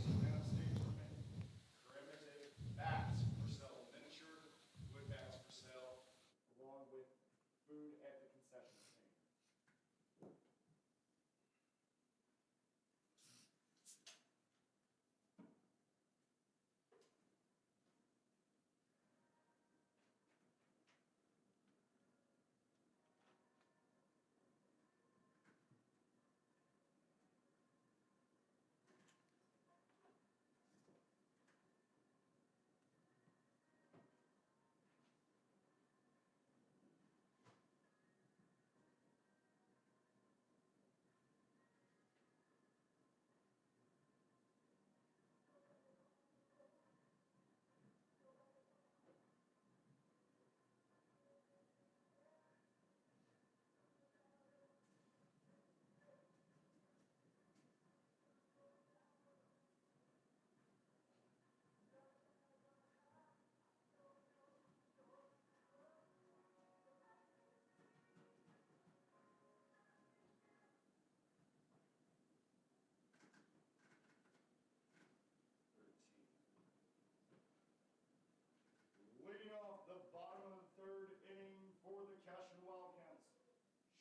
Leading off the bottom of the third inning for the Cashion Wildcats,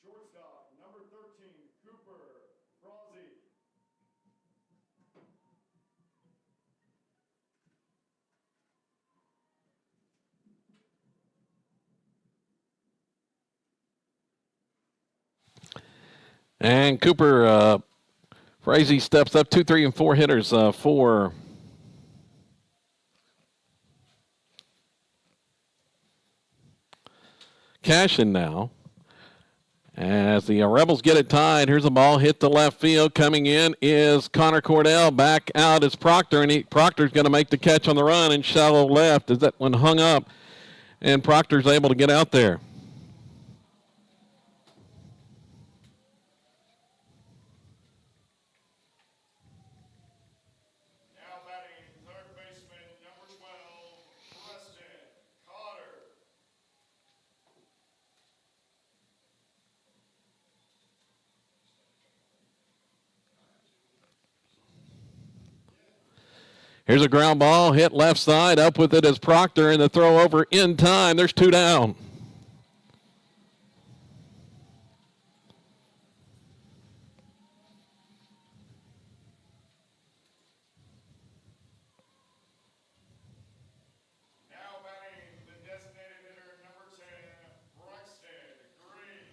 shortstop, number 13, Cooper Frazee. And Cooper Frazee steps up. 2, 3, and 4 hitters for Cashion now. As the Rebels get it tied, here's a ball hit to left field. Coming in is Connor Cordell. Back out is Proctor, and Proctor's going to make the catch on the run in shallow left as that one hung up, and Proctor's able to get out there. Here's a ground ball, hit left side, up with it is Proctor, and the throw over in time. There's 2 down. Now batting the designated hitter number 10, Braxton Green.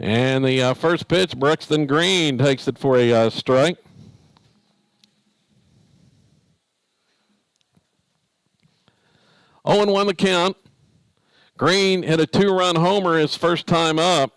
And the first pitch, Braxton Green takes it for a strike. Oh, and 1 the count. Green hit a 2-run homer his first time up.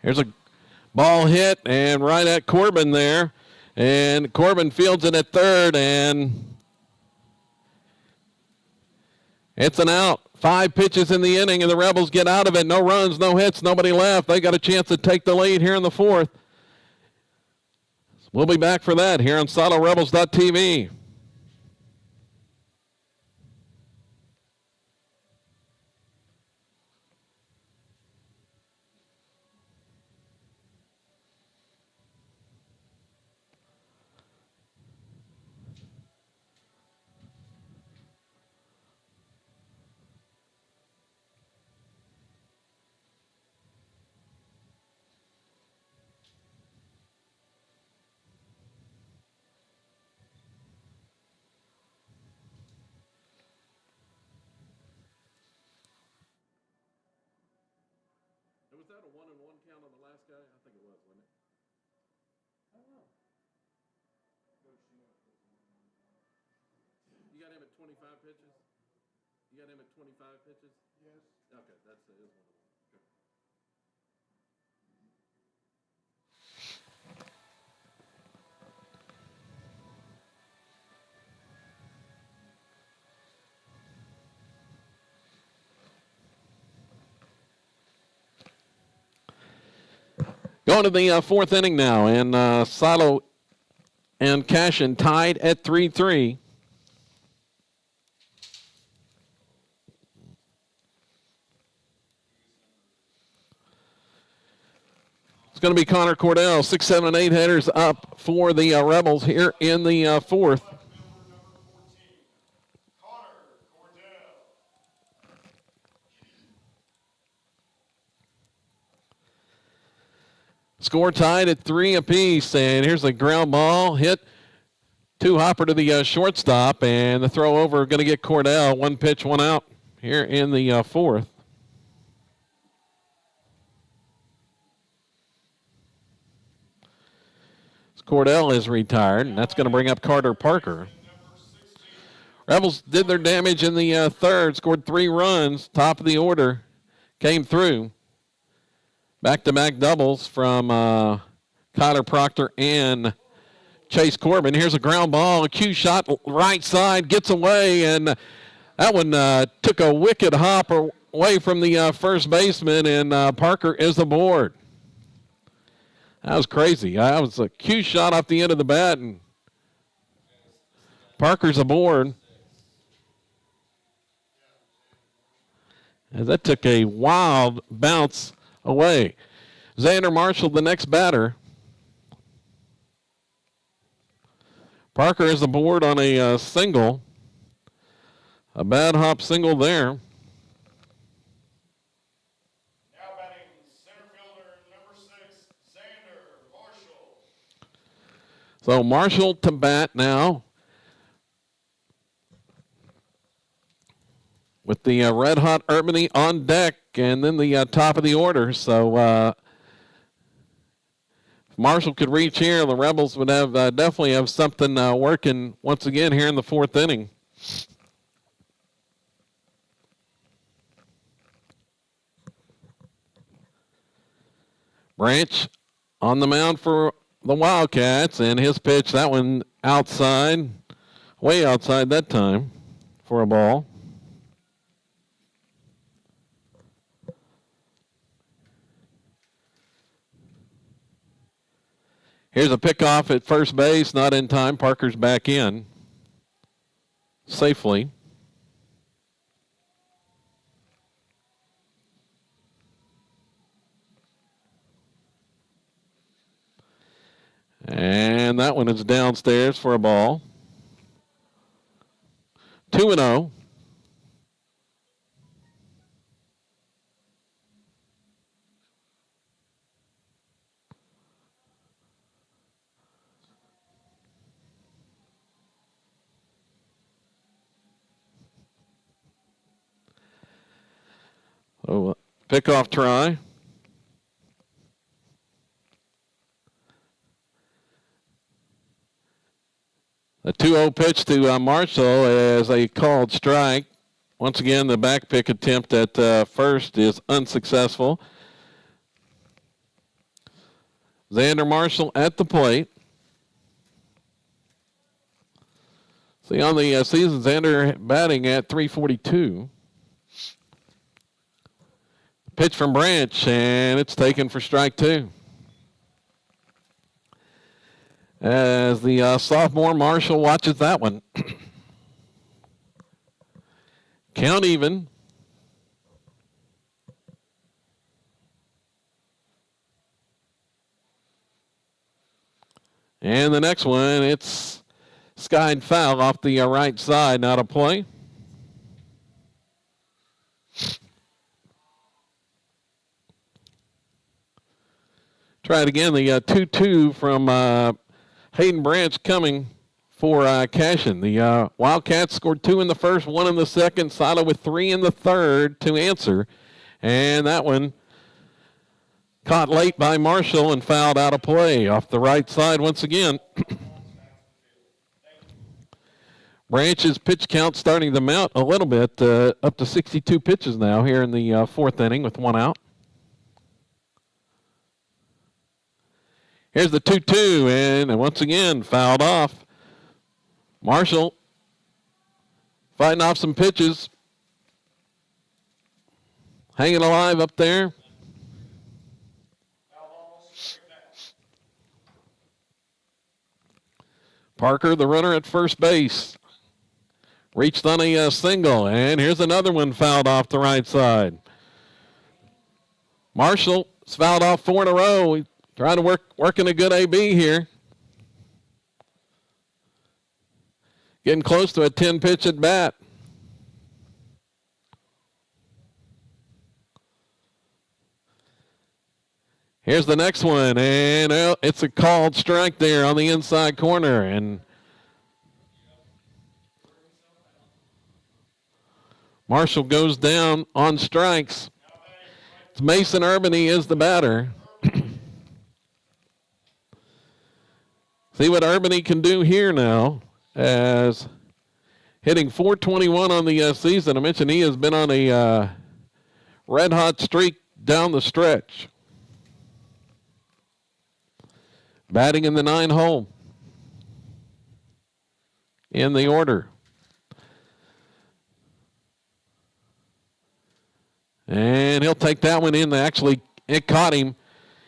Here's a ball hit and right at Corbin there. And Corbin fields it at third, and it's an out. 5 pitches in the inning, and the Rebels get out of it. No runs, no hits, nobody left. They got a chance to take the lead here in the 4th. We'll be back for that here on SoloRebels.tv. Was that a 1-1 count on the last guy? I think it was, wasn't it? I don't know. You got him at 25 pitches? You got him at 25 pitches? Yes. Okay, that's it. Is 1-1. Okay. Going to the 4th inning now, and Silo and Cashion tied at 3-3. It's going to be Connor Cordell, 6, 7, and 8 headers up for the Rebels here in the 4th. Score tied at 3 apiece, and here's a ground ball hit to Hopper to the shortstop, and the throw over going to get Cordell. 1 pitch, 1 out here in the 4th. Cordell is retired, and that's going to bring up Carter Parker. Rebels did their damage in the 3rd, scored 3 runs, top of the order, came through. Back-to-back doubles from Kyler Proctor and Chase Corbin. Here's a ground ball, a cue shot, right side, gets away, and that one took a wicked hop away from the first baseman, and Parker is aboard. That was crazy. That was a cue shot off the end of the bat, and Parker's aboard. As that took a wild bounce away. Xander Marshall, the next batter. Parker is aboard on a single. A bad hop single there. Now batting center fielder number 6, Xander Marshall. So Marshall to bat now. With the red-hot Urbany on deck, and then the top of the order. So if Marshall could reach here, the Rebels would have definitely have something working once again here in the 4th inning. Branch on the mound for the Wildcats, and his pitch, that one outside. Way outside that time for a ball. Here's a pickoff at first base, not in time. Parker's back in safely. And that one is downstairs for a ball. 2-0. So, pickoff try. A 2-0 pitch to Marshall as a called strike. Once again, the back pick attempt at first is unsuccessful. Xander Marshall at the plate. See, on the season, Xander batting at .342. Pitch from Branch, and it's taken for strike two. As the sophomore Marshall watches that one. Count even. And the next one, it's skied foul off the right side, not a play. Try it again. The 2-2 from Hayden Branch coming for Cashion. The Wildcats scored 2 in the first, 1 in the second. Silo with 3 in the third to answer. And that one caught late by Marshall and fouled out of play off the right side once again. Branch's pitch count starting to mount a little bit, up to 62 pitches now here in the fourth inning with 1 out. Here's the 2-2, and once again, fouled off. Marshall fighting off some pitches. Hanging alive up there. Parker, the runner at first base, reached on a single, and here's another one fouled off the right side. Marshall's fouled off 4 in a row. Trying to working a good AB here. Getting close to a 10-pitch at bat. Here's the next one, and it's a called strike there on the inside corner. And Marshall goes down on strikes. It's Mason Urbany is the batter. See what Urbany can do here now, as hitting .421 on the season. I mentioned he has been on a red-hot streak down the stretch. Batting in the 9 hole in the order. And he'll take that one in. Actually, it caught him.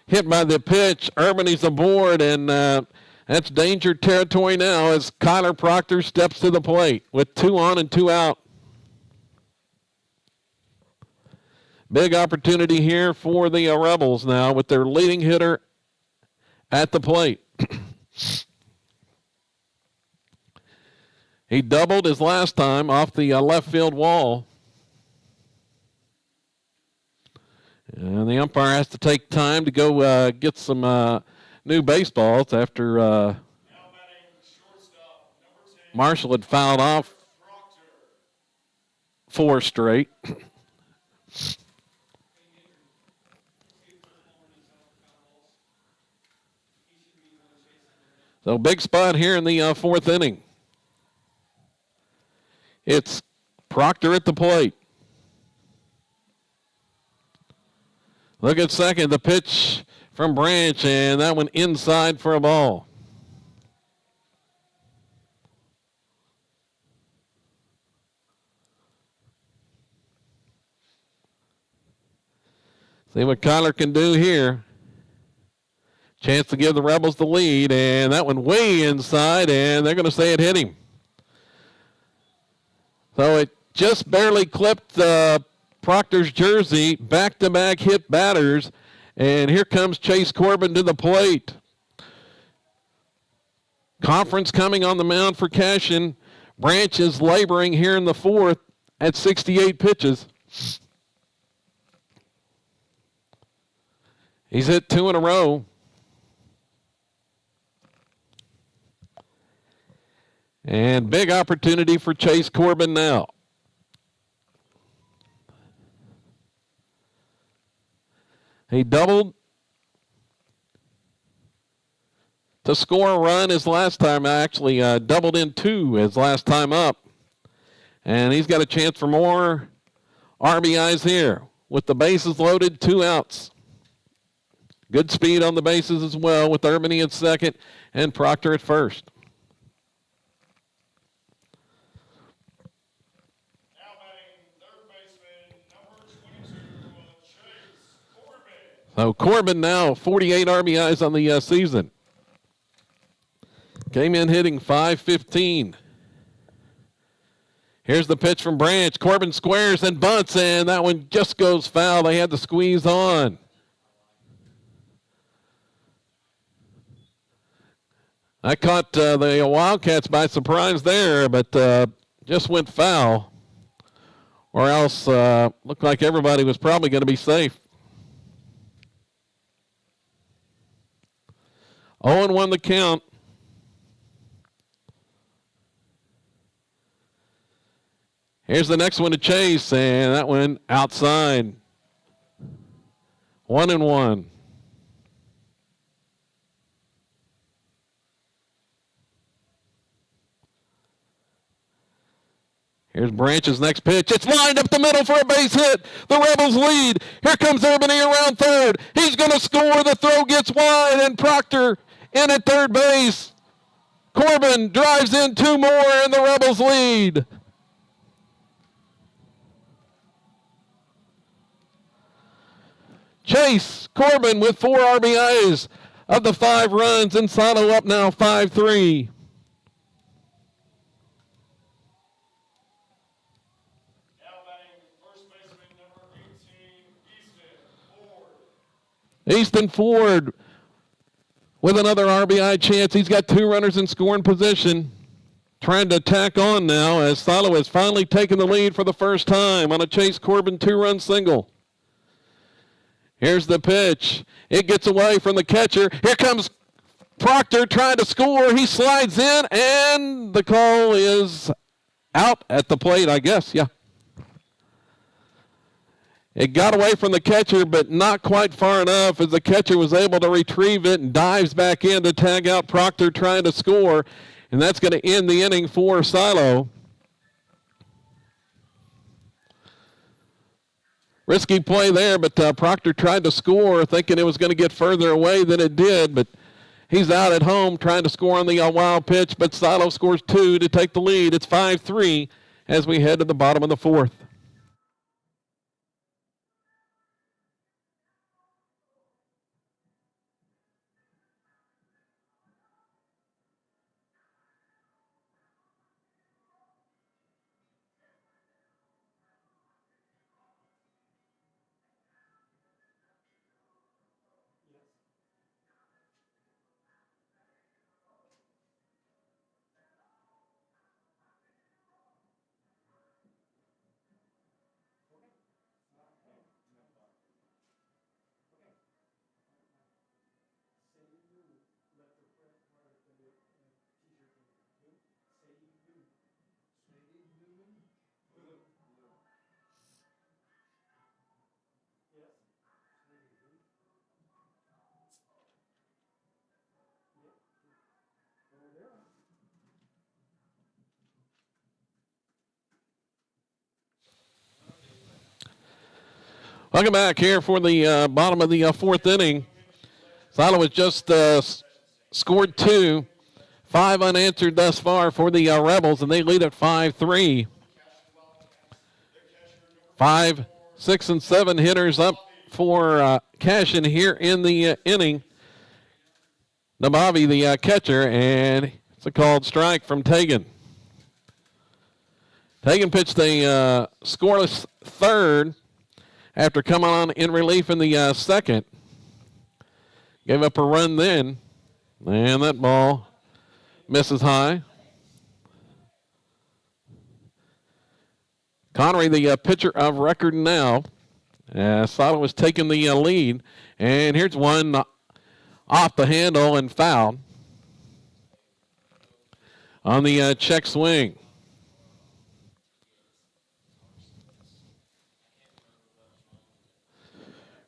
Hit by the pitch. Urbany's aboard, and that's danger territory now as Kyler Proctor steps to the plate with 2 on and 2 out. Big opportunity here for the Rebels now with their leading hitter at the plate. He doubled his last time off the left field wall. And the umpire has to take time to go get some new baseballs after Marshall had fouled off 4 straight. So big spot here in the 4th inning. It's Proctor at the plate. Look at second, the pitch from Branch, and that one inside for a ball. See what Kyler can do here. Chance to give the Rebels the lead, and that one way inside, and they're going to say it hit him. So it just barely clipped Proctor's jersey, back-to-back hit batters, and here comes Chase Corbin to the plate. Conference coming on the mound for Cashion. Branch is laboring here in the fourth at 68 pitches. He's hit 2 in a row. And big opportunity for Chase Corbin now. He doubled to score a run his last time. Actually, doubled in 2 his last time up. And he's got a chance for more RBIs here. With the bases loaded, 2 outs. Good speed on the bases as well with Urbany at second and Proctor at first. So Corbin now 48 RBIs on the season. Came in hitting .515. Here's the pitch from Branch. Corbin squares and bunts, and that one just goes foul. They had to squeeze on. I caught the Wildcats by surprise there, but just went foul. Or else looked like everybody was probably going to be safe. 0-1 the count. Here's the next one to Chase, and that one outside. 1-1. Here's Branch's next pitch. It's lined up the middle for a base hit. The Rebels lead. Here comes Urbany around third. He's going to score. The throw gets wide, and Proctor in at third base. Corbin drives in 2 more, and the Rebels lead. Chase Corbin with 4 RBIs of the 5 runs, and Silo up now 5-3. Easton Ford with another RBI chance. He's got 2 runners in scoring position. Trying to tack on now as Silo has finally taken the lead for the first time on a Chase Corbin 2-run single. Here's the pitch. It gets away from the catcher. Here comes Proctor trying to score. He slides in, and the call is out at the plate, I guess. Yeah. It got away from the catcher, but not quite far enough as the catcher was able to retrieve it and dives back in to tag out Proctor trying to score. And that's going to end the inning for Silo. Risky play there, but Proctor tried to score thinking it was going to get further away than it did. But he's out at home trying to score on the wild pitch, but Silo scores 2 to take the lead. It's 5-3 as we head to the bottom of the 4th. Welcome back here for the bottom of the 4th inning. Silo has just scored 2, 5 unanswered thus far for the Rebels, and they lead at 5-3. 5, 6, and 7 hitters up for Cashion here in the inning. Nabavi, the catcher, and it's a called strike from Tegan. Tegan pitched a scoreless third after coming on in relief in the second. Gave up a run then, and that ball misses high. Connery, the pitcher of record now. Sada was taking the lead, and here's one off the handle and foul on the check swing.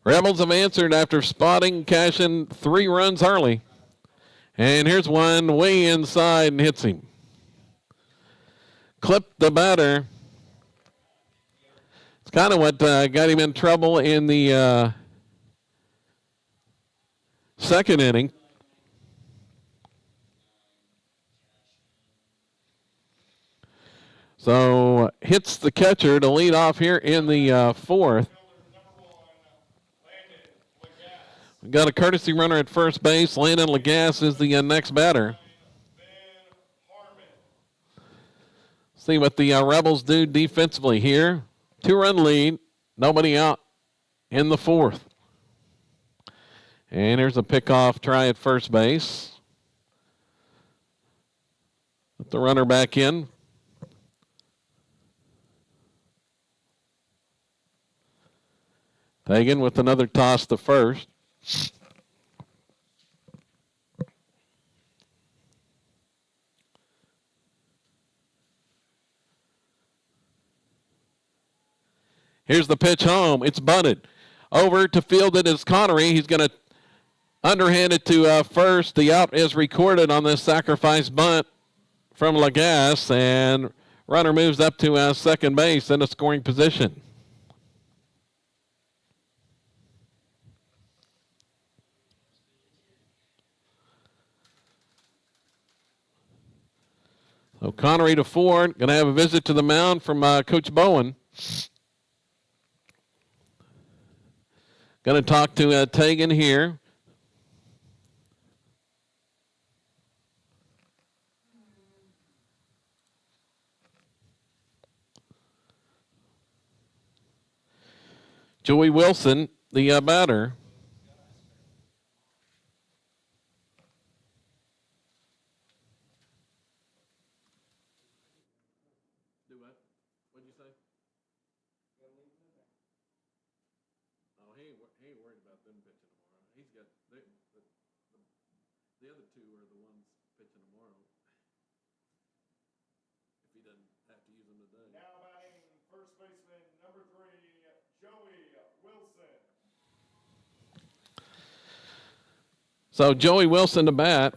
Rebels have answered after spotting Cashion 3 runs early. And here's one way inside and hits him. Clipped the batter. It's kind of what got him in trouble in the second inning. So hits the catcher to lead off here in the fourth. We've got a courtesy runner at first base. Landon Lagasse is the next batter. See what the Rebels do defensively here. 2-run lead. Nobody out in the fourth. And here's a pickoff try at first base. Put the runner back in. Tegan with another toss to first. Here's the pitch home. It's bunted. Over to field it is Connery. He's going to underhand it to first. The out is recorded on this sacrifice bunt from Lagasse, and runner moves up to second base in a scoring position. So Connery to Ford. Going to have a visit to the mound from Coach Bowen. Going to talk to Tegan here. Joey Wilson, the batter. Do what? What'd you say? Oh, he ain't worried about them pitching tomorrow. He's got the other two are the ones pitching tomorrow. If he doesn't have to use them today. Now batting first baseman number 3, Joey Wilson. So Joey Wilson to bat.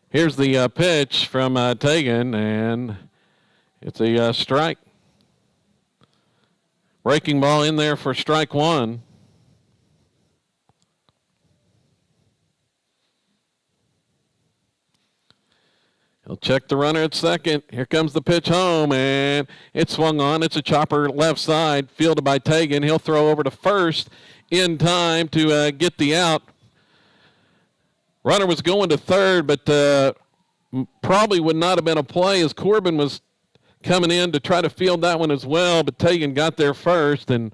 Here's the pitch from Tegan, and it's a strike. Breaking ball in there for strike one. He'll check the runner at second. Here comes the pitch home, and it's swung on. It's a chopper left side, fielded by Tegan. He'll throw over to first in time to get the out. Runner was going to third, but probably would not have been a play as Corbin was coming in to try to field that one as well, but Tegan got there first, and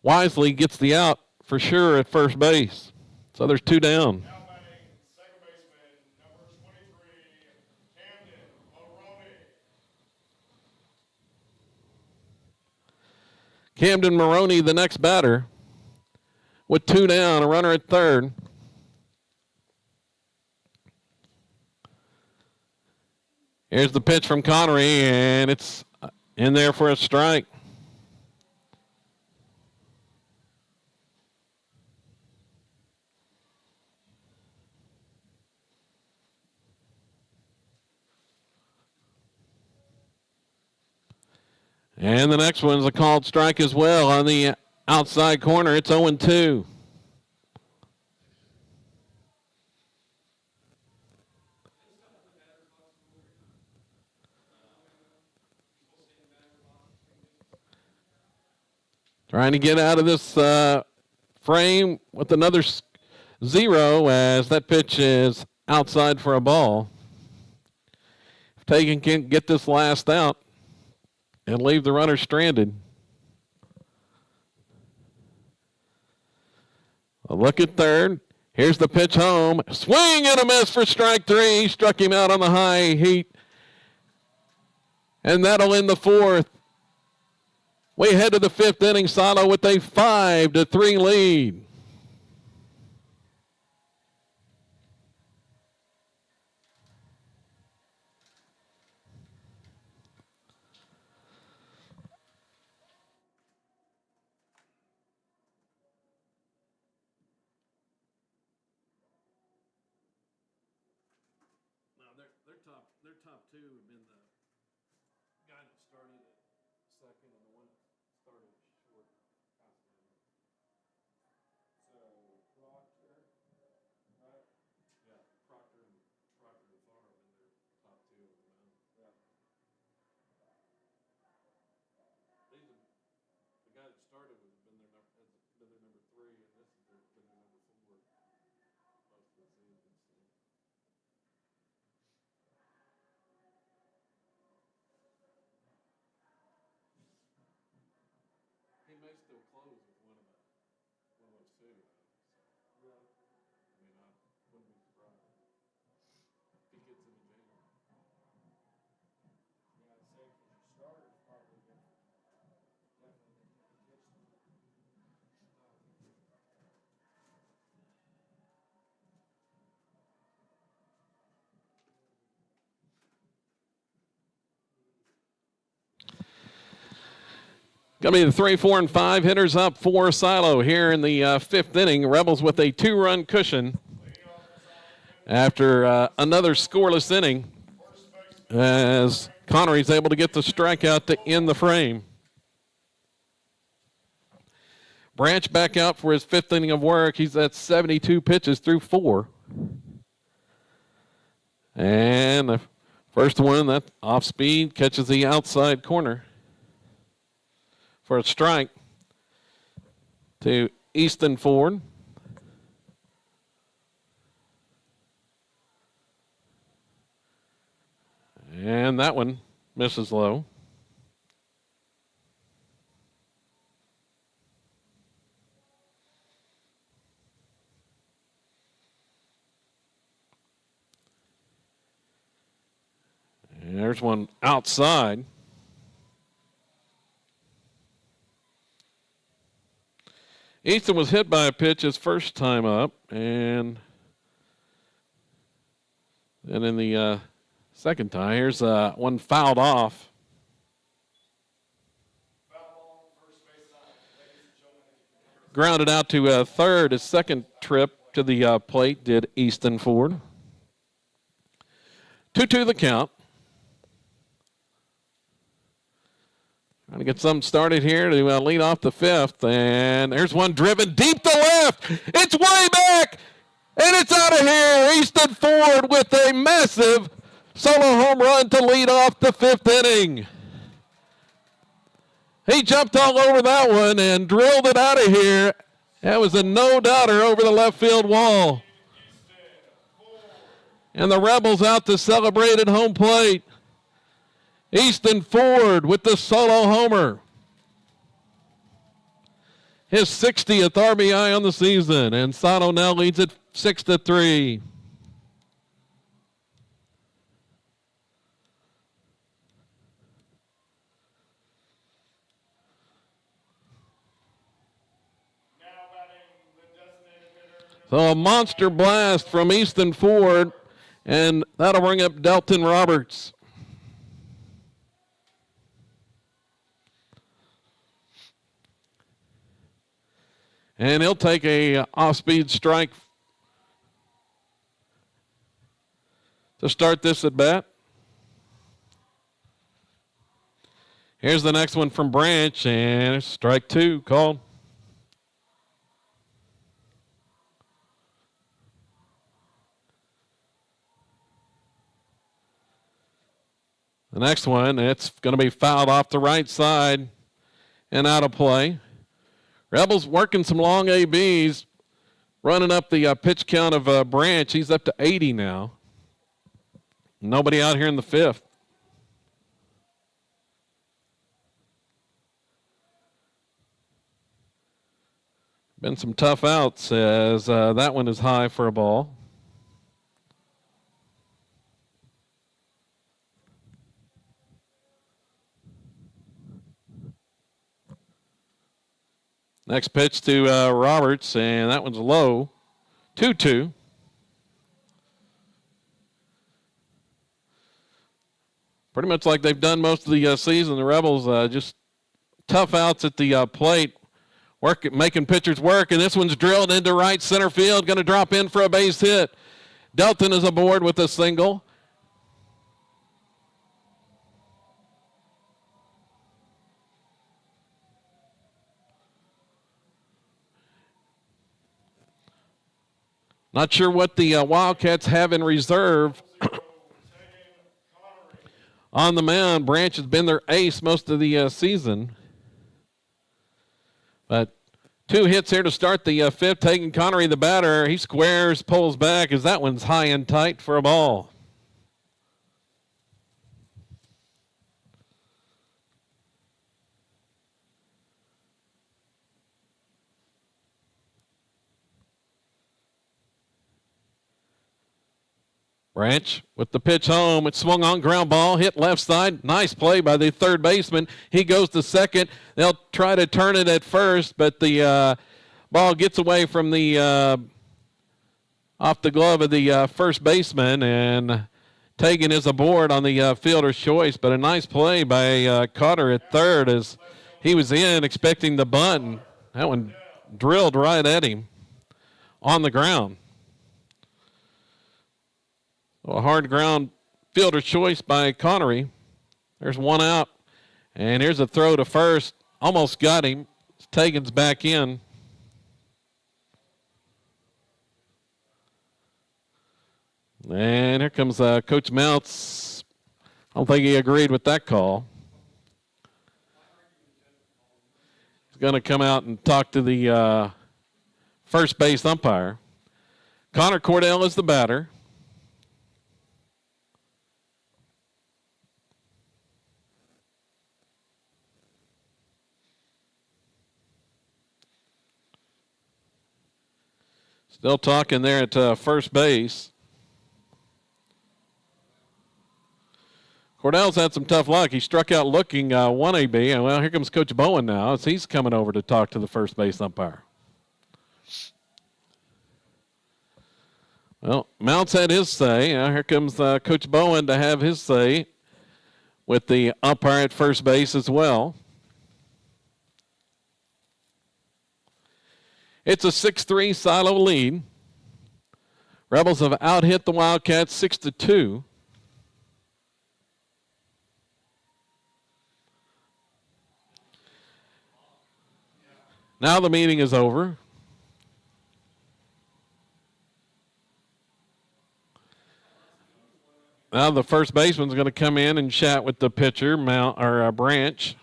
wisely gets the out for sure at first base. So there's 2 down. Now batting second baseman number 23, Camden Maroney. Camden Maroney, the next batter, with 2 down, a runner at third. Here's the pitch from Connery, and it's in there for a strike. And the next one's a called strike as well on the outside corner. It's 0-2. Trying to get out of this frame with another 0 as that pitch is outside for a ball. If Tegan can't get this last out and leave the runner stranded. A look at third. Here's the pitch home. Swing and a miss for strike 3. Struck him out on the high heat. And that'll end the 4th. We head to the 5th inning. Silo with a 5-3 lead. Their top two have been the guy that started at second and the one that started short. So Proctor, right? Yeah, Proctor and Farr have been their top two of the mound. Yeah. The guy that started has been their number 3, and this has been their number 4 most of the season. So. He may still close with one of those two. Yeah. I mean, I wouldn't be surprised if he gets in the jam. Yeah, I'd say because your starter's probably different. Definitely than the pitcher. Going to be the 3, 4, and 5 hitters up for Silo here in the 5th inning. Rebels with a 2-run cushion after another scoreless inning as Connery's able to get the strikeout to end the frame. Branch back out for his 5th inning of work. He's at 72 pitches through 4. And the first one, that off speed, catches the outside corner for a strike to Easton Ford. And that one misses low. And there's one outside. Easton was hit by a pitch his first time up, and then in the second time, here's one fouled off. Grounded out to third. His second trip to the plate did Easton Ford. 2-2 the count. Trying to get something started here to lead off the 5th. And there's one driven deep to left. It's way back. And it's out of here. Easton Ford with a massive solo home run to lead off the 5th inning. He jumped all over that one and drilled it out of here. That was a no-doubter over the left field wall. And the Rebels out to celebrate at home plate. Easton Ford with the solo homer. His 60th RBI on the season, and Silo now leads it 6-3. So a monster blast from Easton Ford, and that'll bring up Delton Roberts. And he'll take a off-speed strike to start this at bat. Here's the next one from Branch, and strike 2 called. The next one, it's going to be fouled off the right side and out of play. Rebels working some long ABs, running up the pitch count of Branch. He's up to 80 now. Nobody out here in the fifth. Been some tough outs as that one is high for a ball. Next pitch to Roberts, and that one's low. 2-2. Pretty much like they've done most of the season. The Rebels just tough outs at the plate, making pitchers work, and this one's drilled into right center field, going to drop in for a base hit. Delton is aboard with a single. Not sure what the Wildcats have in reserve. On the mound, Branch has been their ace most of the season. But 2 hits here to start the fifth. Taking Connery, the batter. He squares, pulls back as that one's high and tight for a ball. Branch with the pitch home. It swung on, ground ball, hit left side. Nice play by the third baseman. He goes to second. They'll try to turn it at first, but the ball gets away from the off the glove of the first baseman, and Tegan is aboard on the fielder's choice. But a nice play by Cotter at third as he was in expecting the bunt, and that one drilled right at him on the ground. A hard ground fielder choice by Connery. There's one out. And here's a throw to first. Almost got him. Tegan's back in. And here comes Coach Mounts. I don't think he agreed with that call. He's going to come out and talk to the first base umpire. Connor Cordell is the batter. Still talking there at first base. Cordell's had some tough luck. He struck out looking 1 AB. And well, here comes Coach Bowen now as he's coming over to talk to the first base umpire. Well, Mounts had his say. Now here comes Coach Bowen to have his say with the umpire at first base as well. It's a 6-3 Silo lead. Rebels have out-hit the Wildcats 6-2. Now the meeting is over. Now the first baseman's going to come in and chat with the pitcher, Branch.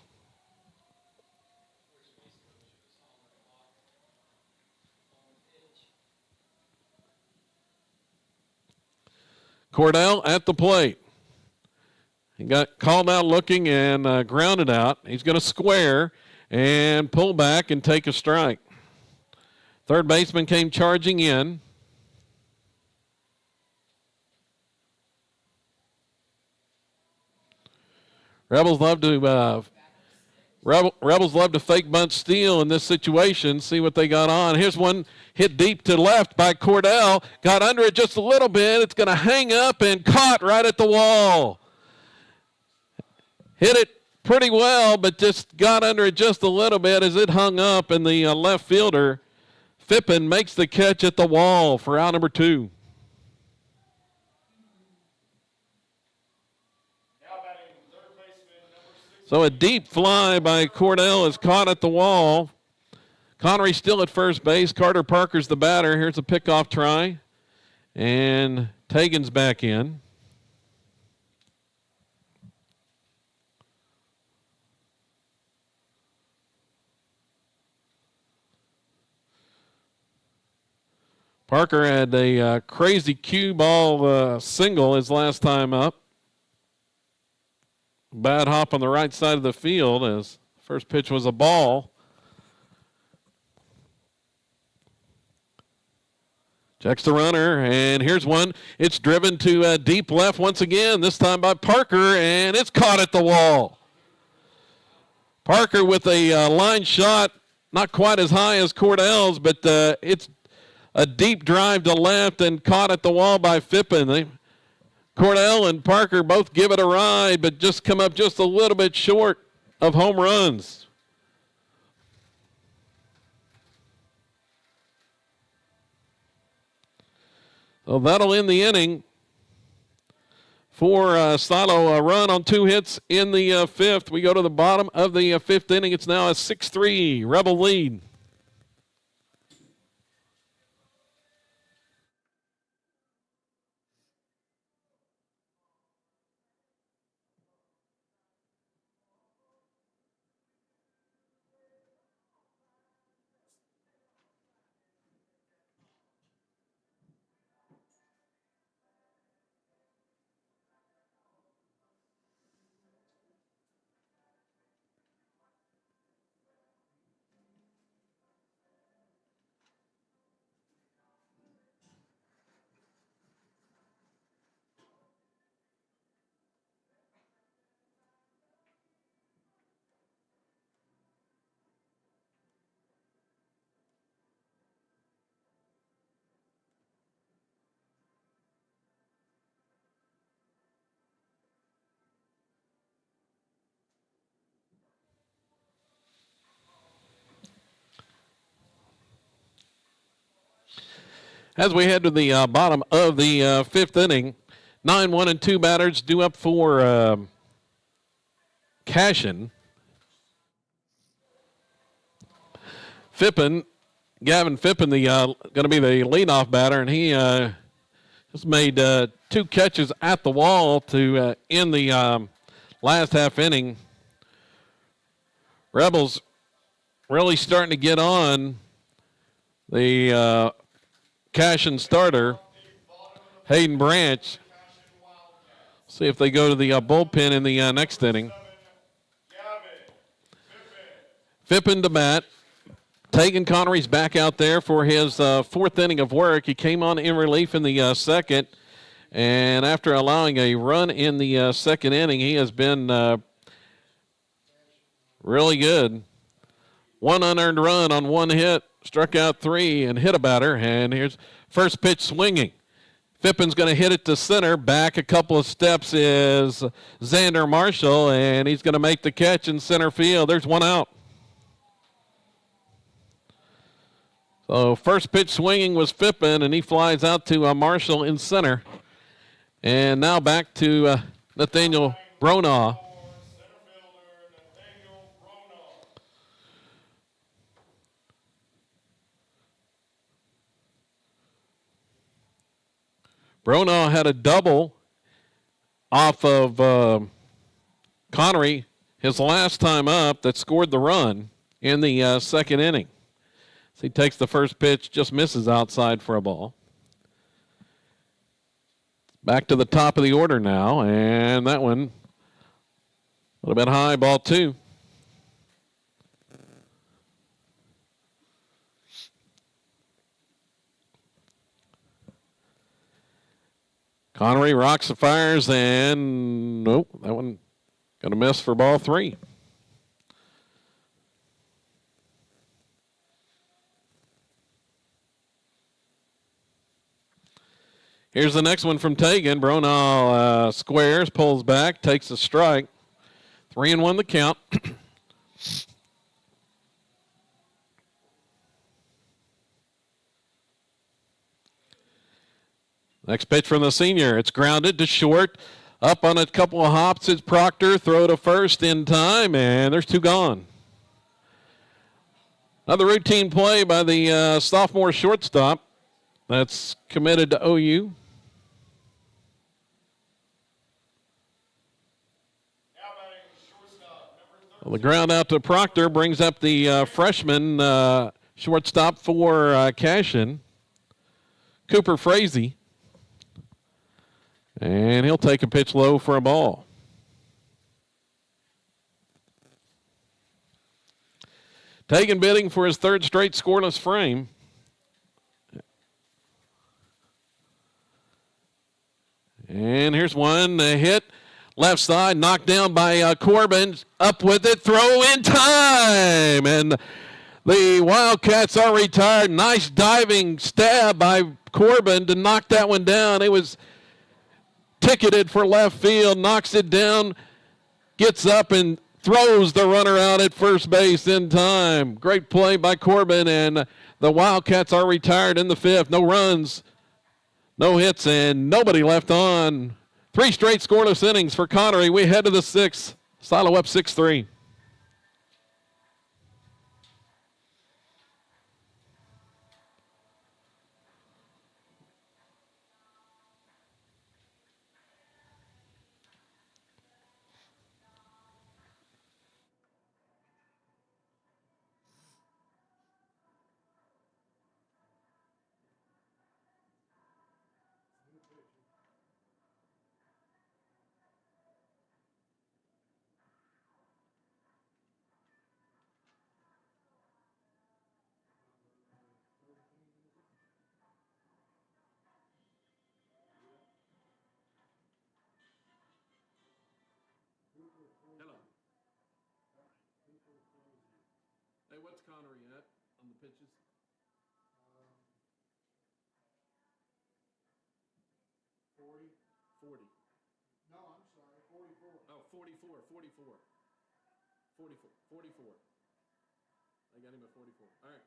Cordell at the plate. He got called out looking and grounded out. He's going to square and pull back and take a strike. Third baseman came charging in. Rebels love to fake bunt steal in this situation. See what they got on. Here's one hit deep to left by Cordell. Got under it just a little bit. It's going to hang up and caught right at the wall. Hit it pretty well, but just got under it just a little bit as it hung up, and the left fielder, Fippen, makes the catch at the wall for out number 2. So a deep fly by Cordell is caught at the wall. Connery still at first base. Carter Parker's the batter. Here's a pickoff try. And Tegan's back in. Parker had a crazy cue ball single his last time up. Bad hop on the right side of the field as first pitch was a ball. Checks the runner, and here's one. It's driven to deep left once again, this time by Parker, and it's caught at the wall. Parker with a line shot, not quite as high as Cordell's, but it's a deep drive to left and caught at the wall by Phippen. Cordell and Parker both give it a ride, but just come up just a little bit short of home runs. So that'll end the inning for Silo. A run on 2 hits in the fifth. We go to the bottom of the fifth inning. It's now a 6-3 Rebel lead. As we head to the bottom of the fifth inning, 9-1 and 2 batters due up for Cashion. Gavin Phippen, going to be the leadoff batter, and he just made 2 catches at the wall to end the last half inning. Rebels really starting to get on the Cashion starter, Hayden Branch. See if they go to the bullpen in the next inning. Phippen to bat. Tegan Connery's back out there for his fourth inning of work. He came on in relief in the second, and after allowing a run in the second inning, he has been really good. 1 unearned run on 1 hit. Struck out 3 and hit a batter, and here's first pitch swinging. Phippen's going to hit it to center. Back a couple of steps is Xander Marshall, and he's going to make the catch in center field. There's 1 out. So first pitch swinging was Phippen, and he flies out to Marshall in center. And now back to Nathaniel Bronaugh. Bronaugh had a double off of Connery his last time up that scored the run in the second inning. So he takes the first pitch, just misses outside for a ball. Back to the top of the order now, and that one a little bit high, ball 2. Connery rocks the fires, and nope, that one going to miss for ball 3. Here's the next one from Tegan. Bronaugh squares, pulls back, takes a strike. 3-1 the count. Next pitch from the senior. It's grounded to short. Up on a couple of hops is Proctor. Throw to first in time, and there's 2 gone. Another routine play by the sophomore shortstop that's committed to OU. Well, the ground out to Proctor brings up the freshman shortstop for Cashion. Cooper Frazee. And he'll take a pitch low for a ball. Taking bidding for his third straight scoreless frame. And here's one, a hit. Left side, knocked down by Corbin. Up with it, throw in time. And the Wildcats are retired. Nice diving stab by Corbin to knock that one down. It was ticketed for left field, knocks it down, gets up and throws the runner out at first base in time. Great play by Corbin, and the Wildcats are retired in the fifth. No runs, no hits, and nobody left on. 3 straight scoreless innings for Connery. We head to the sixth. Silo up 6-3. Hello. Hey, what's Connery at on the pitches? 40. 40. No, I'm sorry, 44. Oh, 44. 44. 44. I got him at 44. All right.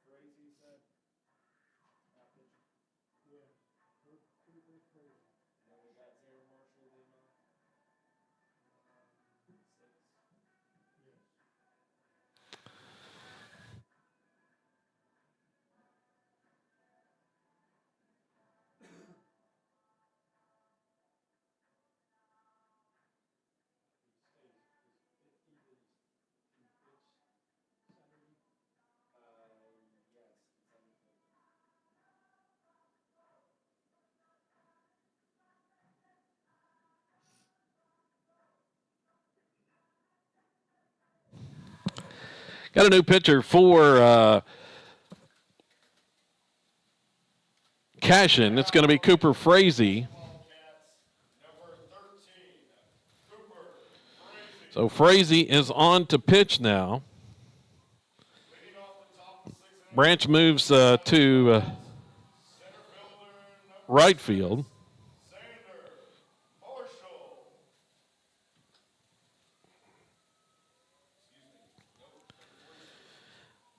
Crazy said. Yeah. Cooper Frazee. And we got Zero Marshall in 6. Yes. Yes. Got a new pitcher for Cashion. It's going to be Cooper Frazee. Number 13, Cooper Frazee. So Frazee is on to pitch now. Leading off the top of the 6th inning, Branch moves to center fielder, number right field. Sander Marshall.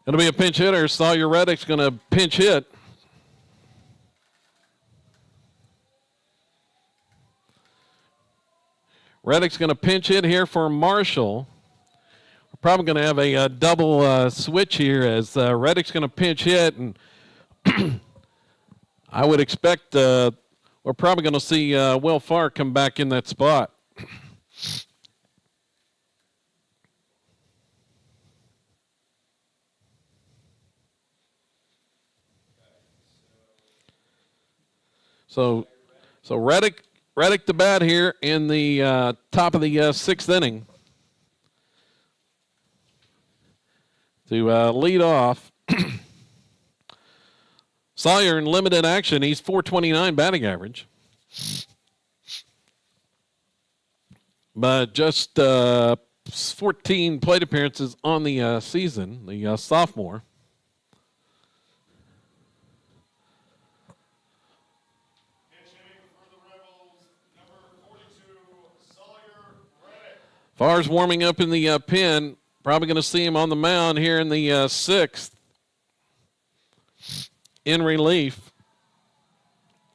Going to be a pinch hitter. Sawyer Reddick's going to pinch hit. Reddick's going to pinch hit here for Marshall. We're probably going to have a double switch here as Reddick's going to pinch hit, and I would expect we're probably going to see Will Farr come back in that spot. So Reddick the bat here in the top of the 6th inning to lead off. Sawyer in limited action. He's .429 batting average. But just 14 plate appearances on the season, the sophomore. Farr's warming up in the pen. Probably going to see him on the mound here in the 6th in relief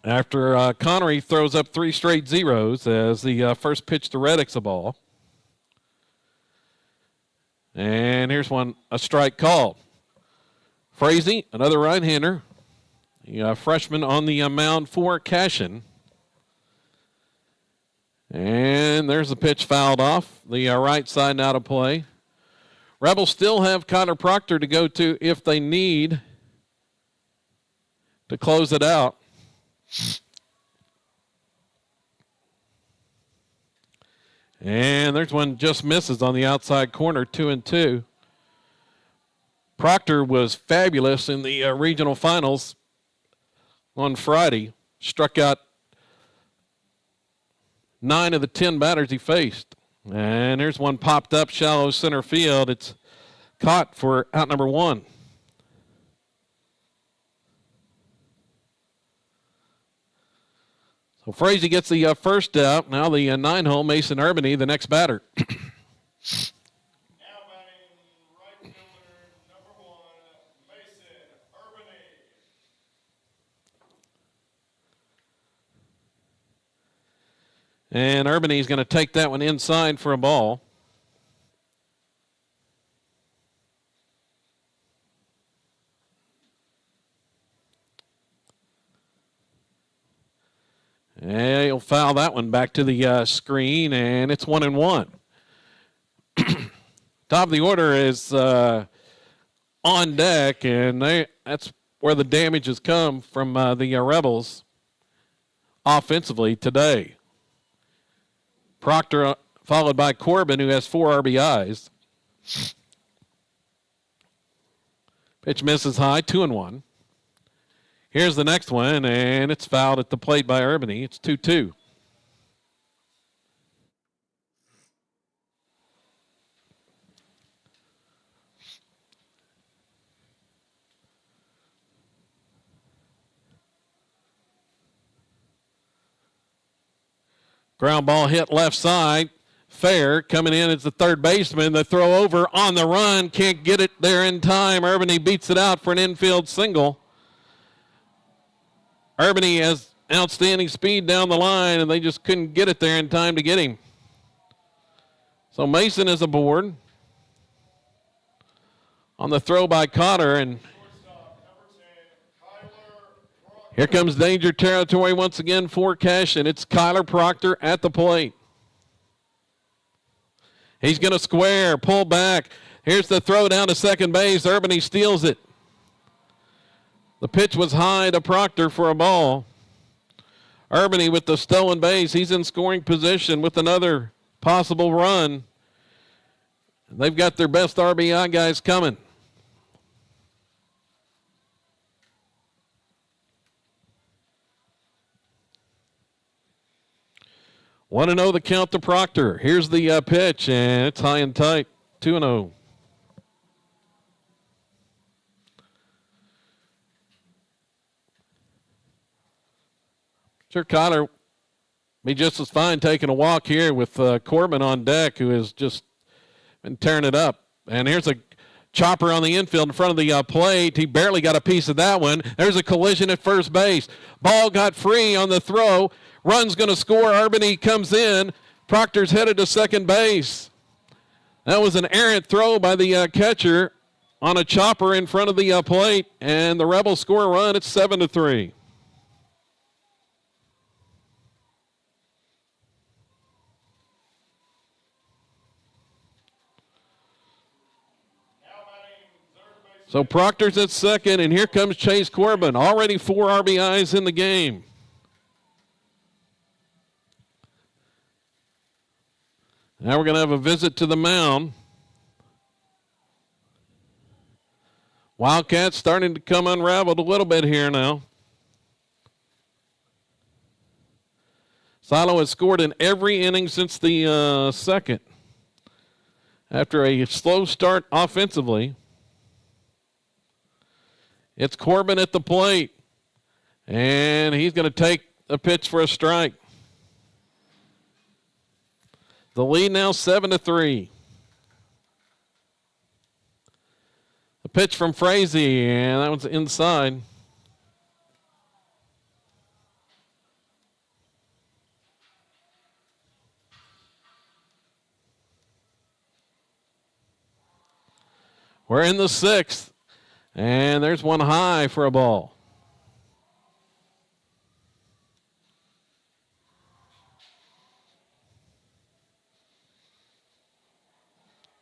after Connery throws up 3 straight zeros as the first pitch to Reddick's a ball. And here's a strike called. Frazee, another right-hander. The freshman on the mound for Cashion. And there's the pitch fouled off. The right side now to play. Rebels still have Connor Proctor to go to if they need to close it out. And there's one just misses on the outside corner, 2-2. Proctor was fabulous in the regional finals on Friday. Struck out 9 of the 10 batters he faced. And there's one popped up shallow center field. It's caught for out number 1. So Frazee gets the first out. Now the 9-hole Mason Urbany, the next batter. Now batting right fielder number 1, Mason Urbany. And Urbany's going to take that one inside for a ball. And he'll foul that one back to the screen, and it's 1-1. Top of the order is on deck, and that's where the damage has come from the Rebels offensively today. Proctor followed by Corbin, who has 4 RBIs. Pitch misses high, 2-1. Here's the next one, and it's fouled at the plate by Urbany. It's 2-2. Ground ball hit left side. Fair coming in as the third baseman. The throw over on the run. Can't get it there in time. Urbany beats it out for an infield single. Urbany has outstanding speed down the line, and they just couldn't get it there in time to get him. So Mason is aboard on the throw by Cotter, and here comes danger territory once again for Cashion. It's Kyler Proctor at the plate. He's going to square, pull back. Here's the throw down to second base. Urbany steals it. The pitch was high to Proctor for a ball. Urbany with the stolen base. He's in scoring position with another possible run. They've got their best RBI guys coming. Want to know the count to Proctor. Here's the pitch, and it's high and tight, 2-0. Sure, Cotter be just as fine taking a walk here with Corbin on deck, who has just been tearing it up. And here's a chopper on the infield in front of the plate. He barely got a piece of that one. There's a collision at first base. Ball got free on the throw. Run's going to score. Urbany comes in. Proctor's headed to second base. That was an errant throw by the catcher on a chopper in front of the plate, and the Rebels score a run. It's 7-3. So Proctor's at second, and here comes Chase Corbin. Already 4 RBIs in the game. Now we're going to have a visit to the mound. Wildcats starting to come unraveled a little bit here now. Silo has scored in every inning since the second. After a slow start offensively. It's Corbin at the plate, and he's going to take a pitch for a strike. The lead now 7-3. A pitch from Frazee, and that one's inside. We're in the sixth. And there's one high for a ball.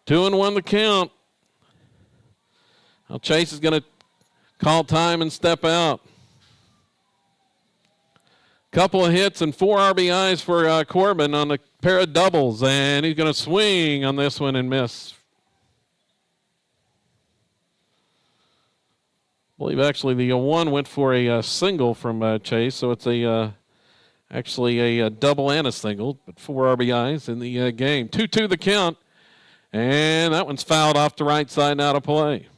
Two and one the count. Well, Chase is going to call time and step out. Couple of hits and 4 RBIs for Corbin on a pair of doubles, and he's going to swing on this one and miss. I believe actually the one went for a single from Chase, so it's actually a double and a single, but 4 RBIs in the game. 2-2 the count, and that one's fouled off the right side and out of play.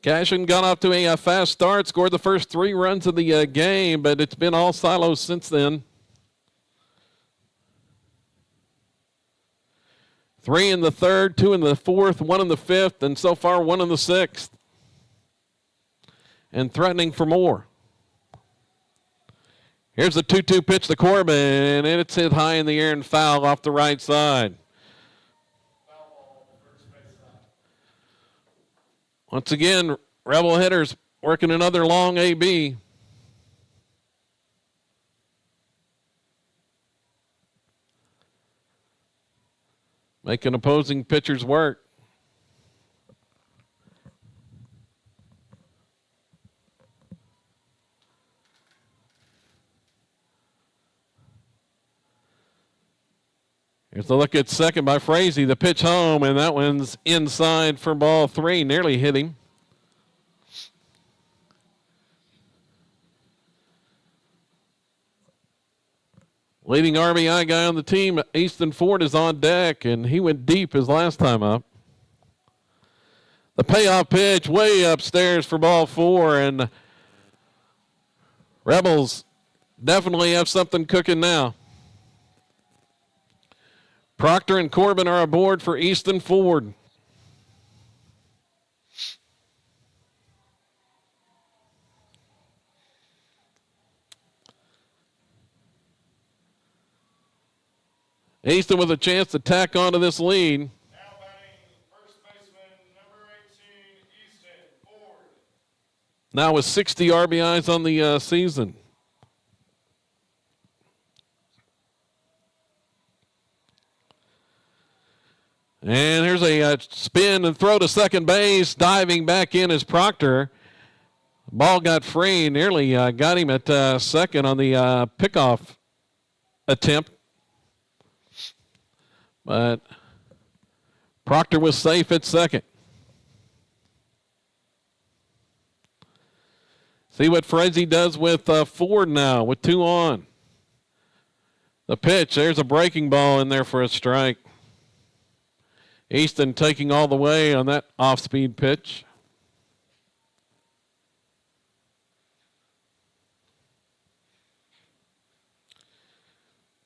Cashion got off to a fast start, scored the first 3 runs of the game, but it's been all silos since then. 3 in the third, 2 in the fourth, 1 in the fifth, and so far 1 in the sixth. And threatening for more. Here's the 2-2 pitch to Corbin, and it's hit high in the air and foul off the right side. Once again, Rebel hitters working another long AB. Making opposing pitchers work. Here's the look at second by Frazee. The pitch home, and that one's inside for ball 3. Nearly hit him. Leading RBI guy on the team, Easton Ford, is on deck, and he went deep his last time up. The payoff pitch way upstairs for ball 4, and Rebels definitely have something cooking now. Proctor and Corbin are aboard for Easton Ford. Easton with a chance to tack onto this lead. Now batting first baseman number 18, Easton Ford. Now with 60 RBIs on the season. And here's a spin and throw to second base. Diving back in is Proctor. Ball got free. Nearly got him at second on the pickoff attempt. But Proctor was safe at second. See what Frazee does with Ford now with 2 on. The pitch, there's a breaking ball in there for a strike. Easton taking all the way on that off-speed pitch.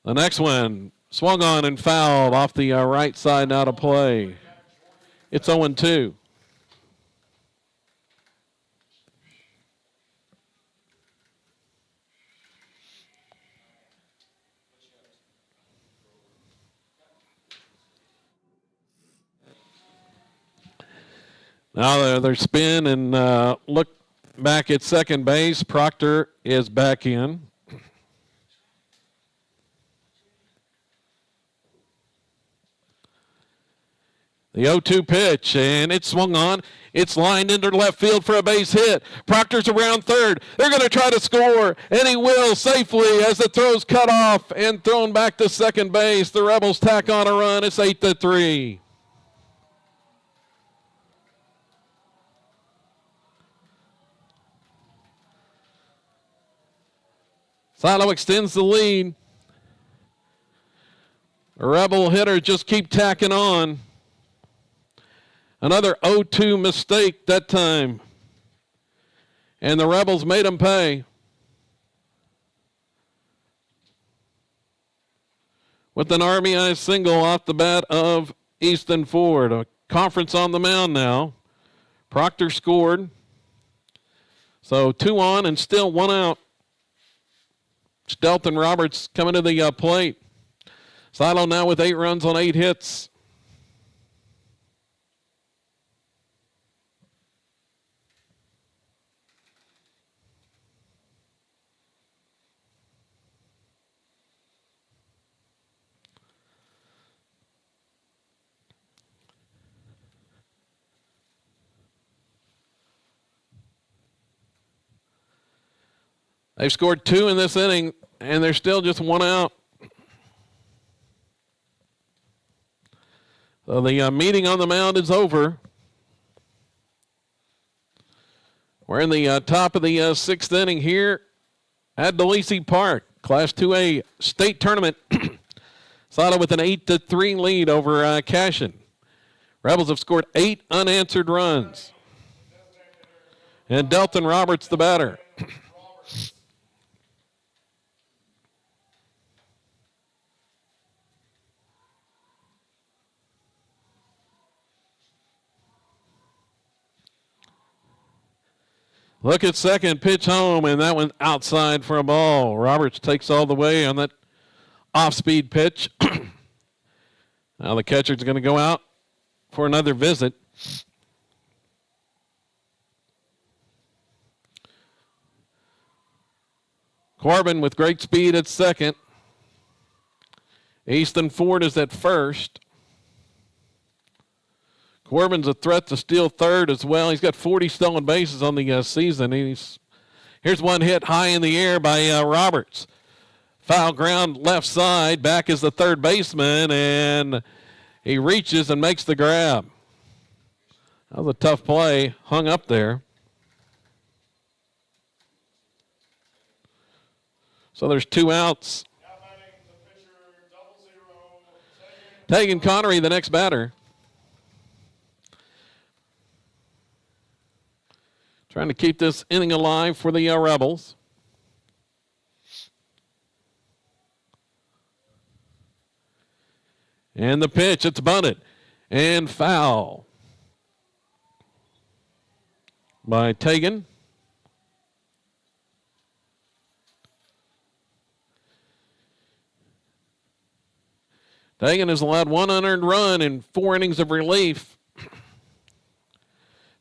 The next one swung on and fouled off the right side and out of play. It's 0-2. Now they're spin and look back at second base. Proctor is back in. The 0-2 pitch, and it swung on. It's lined into left field for a base hit. Proctor's around third. They're going to try to score, and he will safely as the throw's cut off and thrown back to second base. The Rebels tack on a run. It's 8-3. Silo extends the lead. The Rebel hitters just keep tacking on. Another 0-2 mistake that time. And the Rebels made them pay. With an RBI single off the bat of Easton Ford. A conference on the mound now. Proctor scored. So 2 on and still 1 out. Stelton Roberts coming to the plate. Silo now with 8 runs on 8 hits. They've scored 2 in this inning, and they're still just 1 out. So the meeting on the mound is over. We're in the top of the 6th inning here at DeLacy Park. Class 2A state tournament. Sada with an 8-3 lead over Cashion. Rebels have scored 8 unanswered runs. And Delton Roberts the batter. Look at second, pitch home, and that one outside for a ball. Roberts takes all the way on that off-speed pitch. Now the catcher's going to go out for another visit. Corbin with great speed at second. Easton Ford is at first. Corbin's a threat to steal third as well. He's got 40 stolen bases on the season. Here's one hit high in the air by Roberts. Foul ground left side. Back is the third baseman, and he reaches and makes the grab. That was a tough play. Hung up there. So there's 2 outs. Tegan Connery, the next batter. Trying to keep this inning alive for the Rebels. And the pitch, it's bunted. And foul by Tegan. Tegan has allowed 1 unearned run in 4 innings of relief.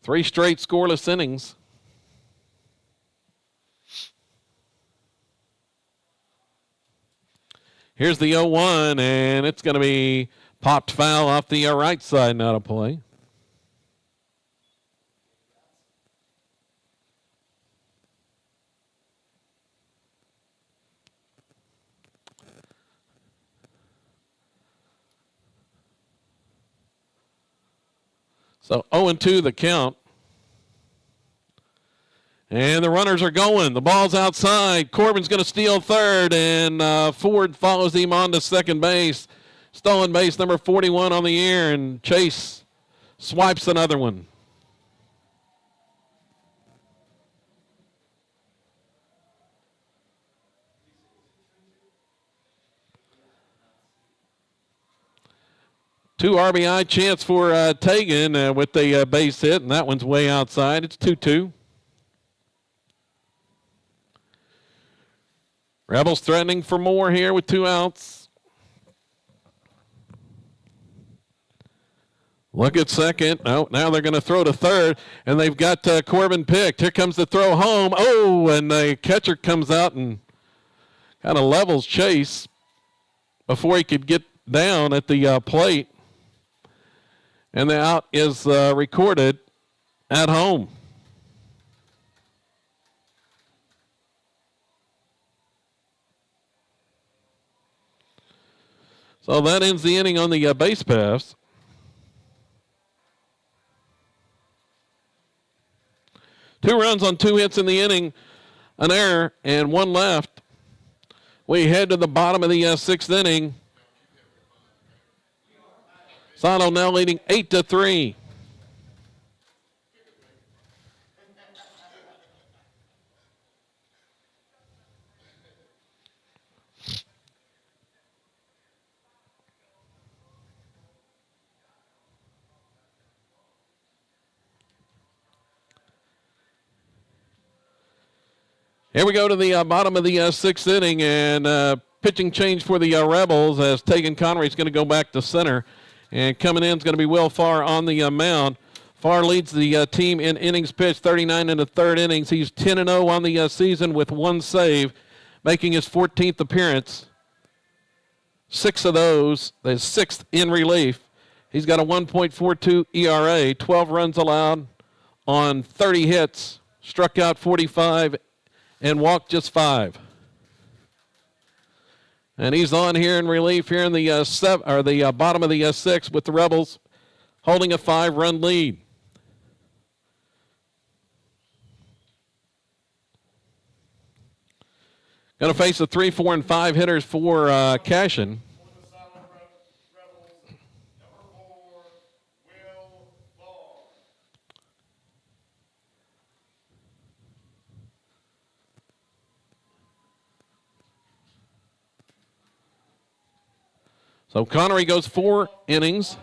3 straight scoreless innings. Here's the 0-1, and it's going to be popped foul off the right side, not a play. So 0-2 the count. And the runners are going. The ball's outside. Corbin's going to steal third, and Ford follows him on to second base. Stolen base number 41 on the year, and Chase swipes another one. Two RBI chance for Tegan with the base hit, and that one's way outside. It's 2-2. Rebels threatening for more here with 2 outs. Look at second. Oh, now they're going to throw to third, and they've got Corbin picked. Here comes the throw home. Oh, and the catcher comes out and kind of levels Chase before he could get down at the plate. And the out is recorded at home. So that ends the inning on the base pass. Two runs on 2 hits in the inning, an error, and 1 left. We head to the bottom of the 6th inning. Sano now leading 8-3. Here we go to the bottom of the 6th inning, and pitching change for the Rebels as Tegan Connery is going to go back to center. And coming in is going to be Will Farr on the mound. Farr leads the team in innings pitched, 39 in the 3rd innings. He's 10-0 on the season with 1 save, making his 14th appearance. 6 of those, the 6th in relief. He's got a 1.42 ERA, 12 runs allowed on 30 hits, struck out 45, and walked just 5. And he's on here in relief here in the bottom of the 6th with the Rebels holding a 5-run lead. Going to face the 3, 4, and 5 hitters for Cashion. So Connery goes 4 innings.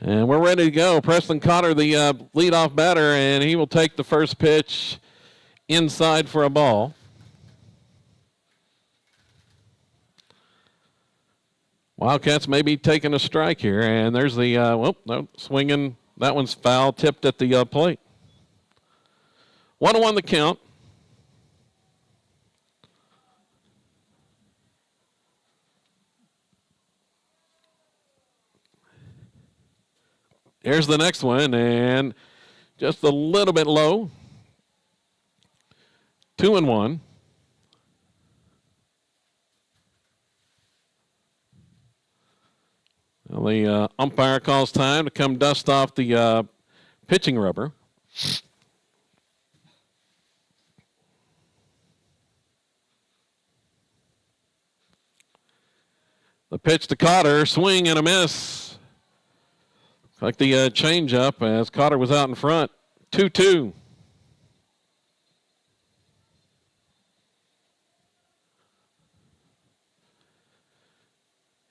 And we're ready to go. Preston Cotter, the leadoff batter, and he will take the first pitch inside for a ball. Wildcats may be taking a strike here, and there's the, no, swinging. That one's foul, tipped at the plate. 1-1 the count. Here's the next one, and just a little bit low. 2-1. Well, the umpire calls time to come dust off the pitching rubber. The pitch to Cotter, swing and a miss. Like the changeup as Cotter was out in front. 2-2.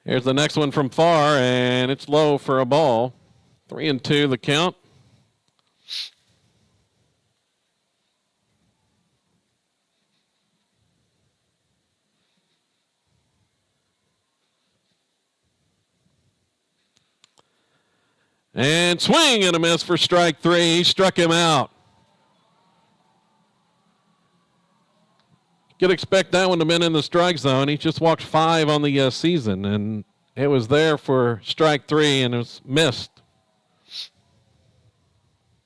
Here's the next one from far, and it's low for a ball. 3-2 the count. And swing and a miss for strike 3. He struck him out. You'd expect that one to have been in the strike zone. He just walked 5 on the season, and it was there for strike 3, and it was missed.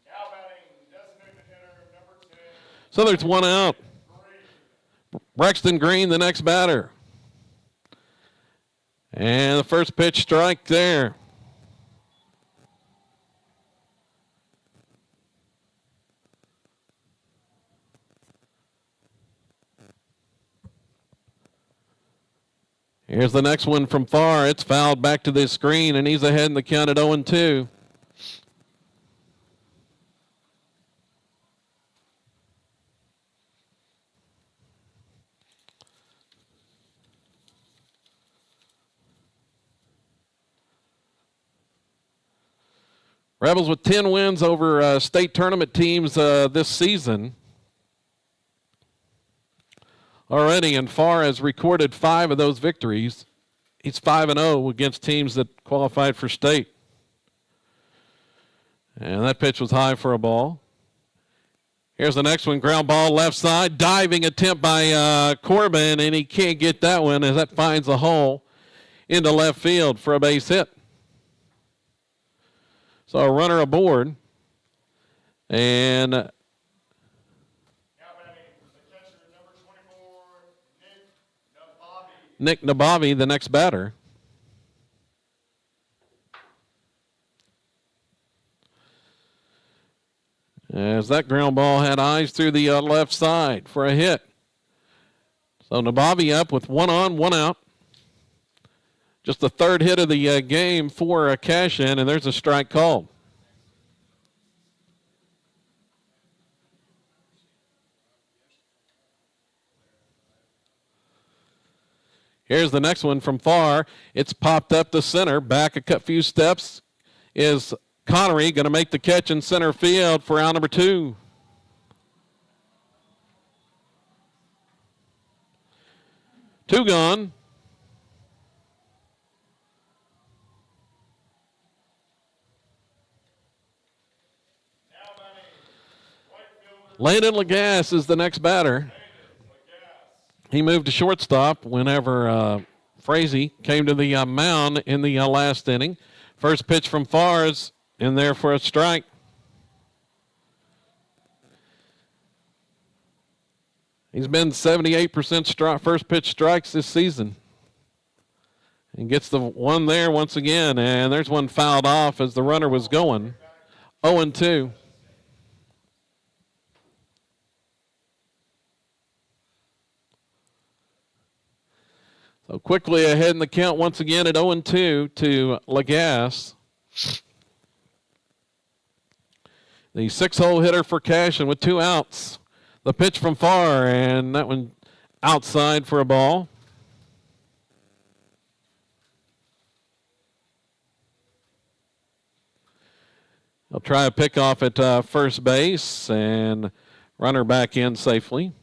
Now batting, designated hitter, number 10. So there's 1 out. Braxton Green, the next batter. And the first pitch strike there. Here's the next one from far. It's fouled back to the screen, and he's ahead in the count at 0-2. Rebels with 10 wins over state tournament teams this season. Already, and Farr has recorded 5 of those victories. He's 5-0 against teams that qualified for state. And that pitch was high for a ball. Here's the next one, ground ball left side, diving attempt by Corbin, and he can't get that one as that finds a hole into left field for a base hit. So a runner aboard, and Nick Nabavi, the next batter. As that ground ball had eyes through the left side for a hit. So Nabavi up with 1 on, 1 out. Just the 3rd hit of the game for Cashion, and there's a strike called. Here's the next one from far. It's popped up to center. Back a few steps is Connery, going to make the catch in center field for out number 2. Two gone. Landon Lagasse is the next batter. He moved to shortstop whenever Frazee came to the mound in the last inning. First pitch from far is in there for a strike. He's been 78% first pitch strikes this season. And gets the one there once again, and there's one fouled off as the runner was going. 0-2. So quickly ahead in the count once again at 0-2 to Lagasse. The 6-hole hitter for Cashion with 2 outs. The pitch from far, and that one outside for a ball. They'll try a pickoff at first base and runner back in safely.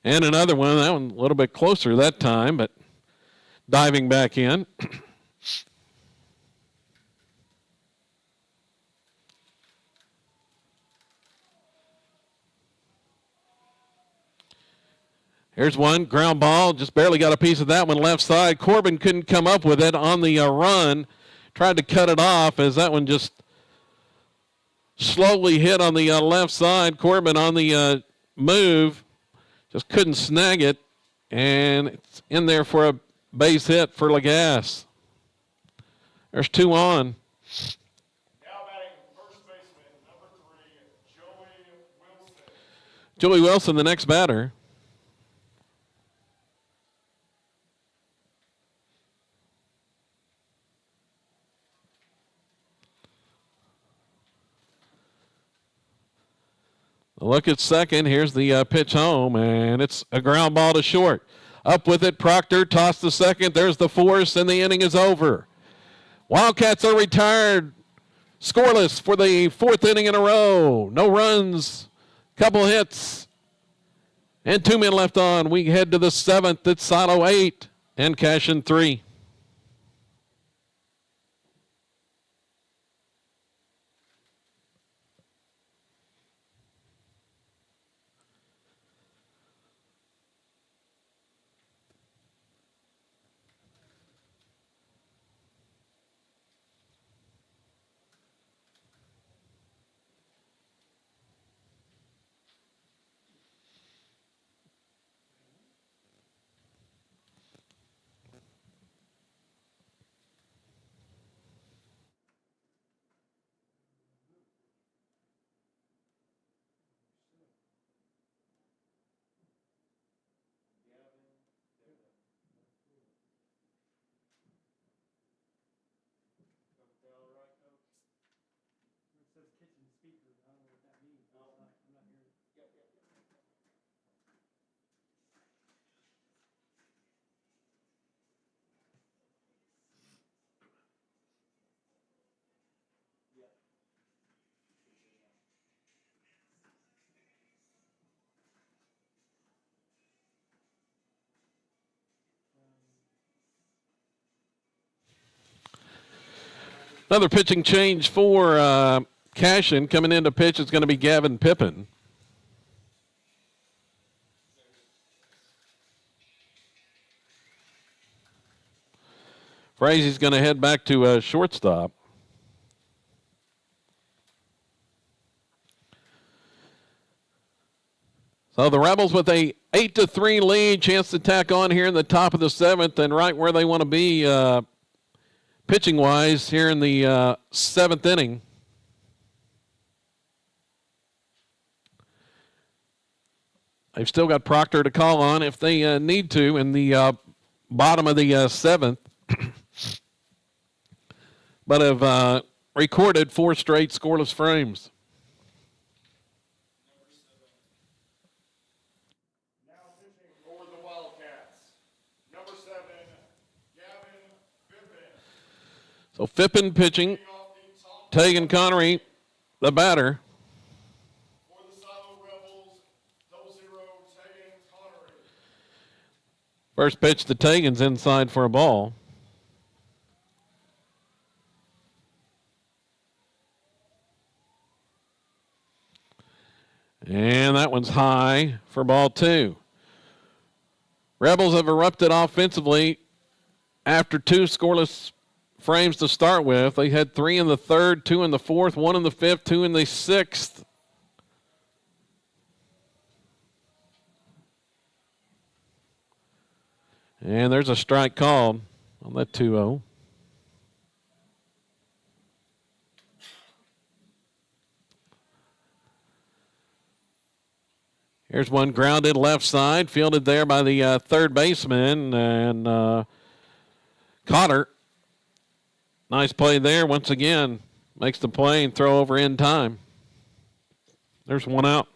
And another one, that one a little bit closer that time, but diving back in. Here's one, ground ball, just barely got a piece of that one left side. Corbin couldn't come up with it on the run. Tried to cut it off as that one just slowly hit on the left side. Corbin on the move, just couldn't snag it. And it's in there for a base hit for Lagasse. There's 2 on. Now batting first baseman, number 3, Joey Wilson. Joey Wilson, the next batter. A look at second. Here's the pitch home, and it's a ground ball to short. Up with it, Proctor, toss to second. There's the force, and the inning is over. Wildcats are retired, scoreless for the 4th inning in a row. No runs, couple hits, and 2 men left on. We head to the 7th. It's Silo 8 and Cashion 3. It says kitchen speaker. I don't know what that means. I'm not hearing it. Another pitching change for Cashion. Coming in to pitch is going to be Gavin Pippin. Frazie's going to head back to shortstop. So the Rebels with a 8-3 lead, chance to tack on here in the top of the 7th and right where they want to be pitching-wise here in the 7th inning. They've still got Proctor to call on if they need to in the bottom of the 7th. But have recorded 4 straight scoreless frames. Now pitching for the Wildcats, number 7, Gavin Pippin. So Pippin pitching. Leading off the top Tegan Connery, the batter. for the Silo Rebels, 0-0, Tegan Connery. First pitch to Tegan's inside for a ball. And that one's high for ball 2. Rebels have erupted offensively after 2 scoreless frames to start with. They had 3 in the third, 2 in the fourth, 1 in the fifth, 2 in the sixth. And there's a strike called on that 2-0. Here's one grounded left side, fielded there by the third baseman, and Cotter. Nice play there once again. Makes the play and throw over in time. There's one out.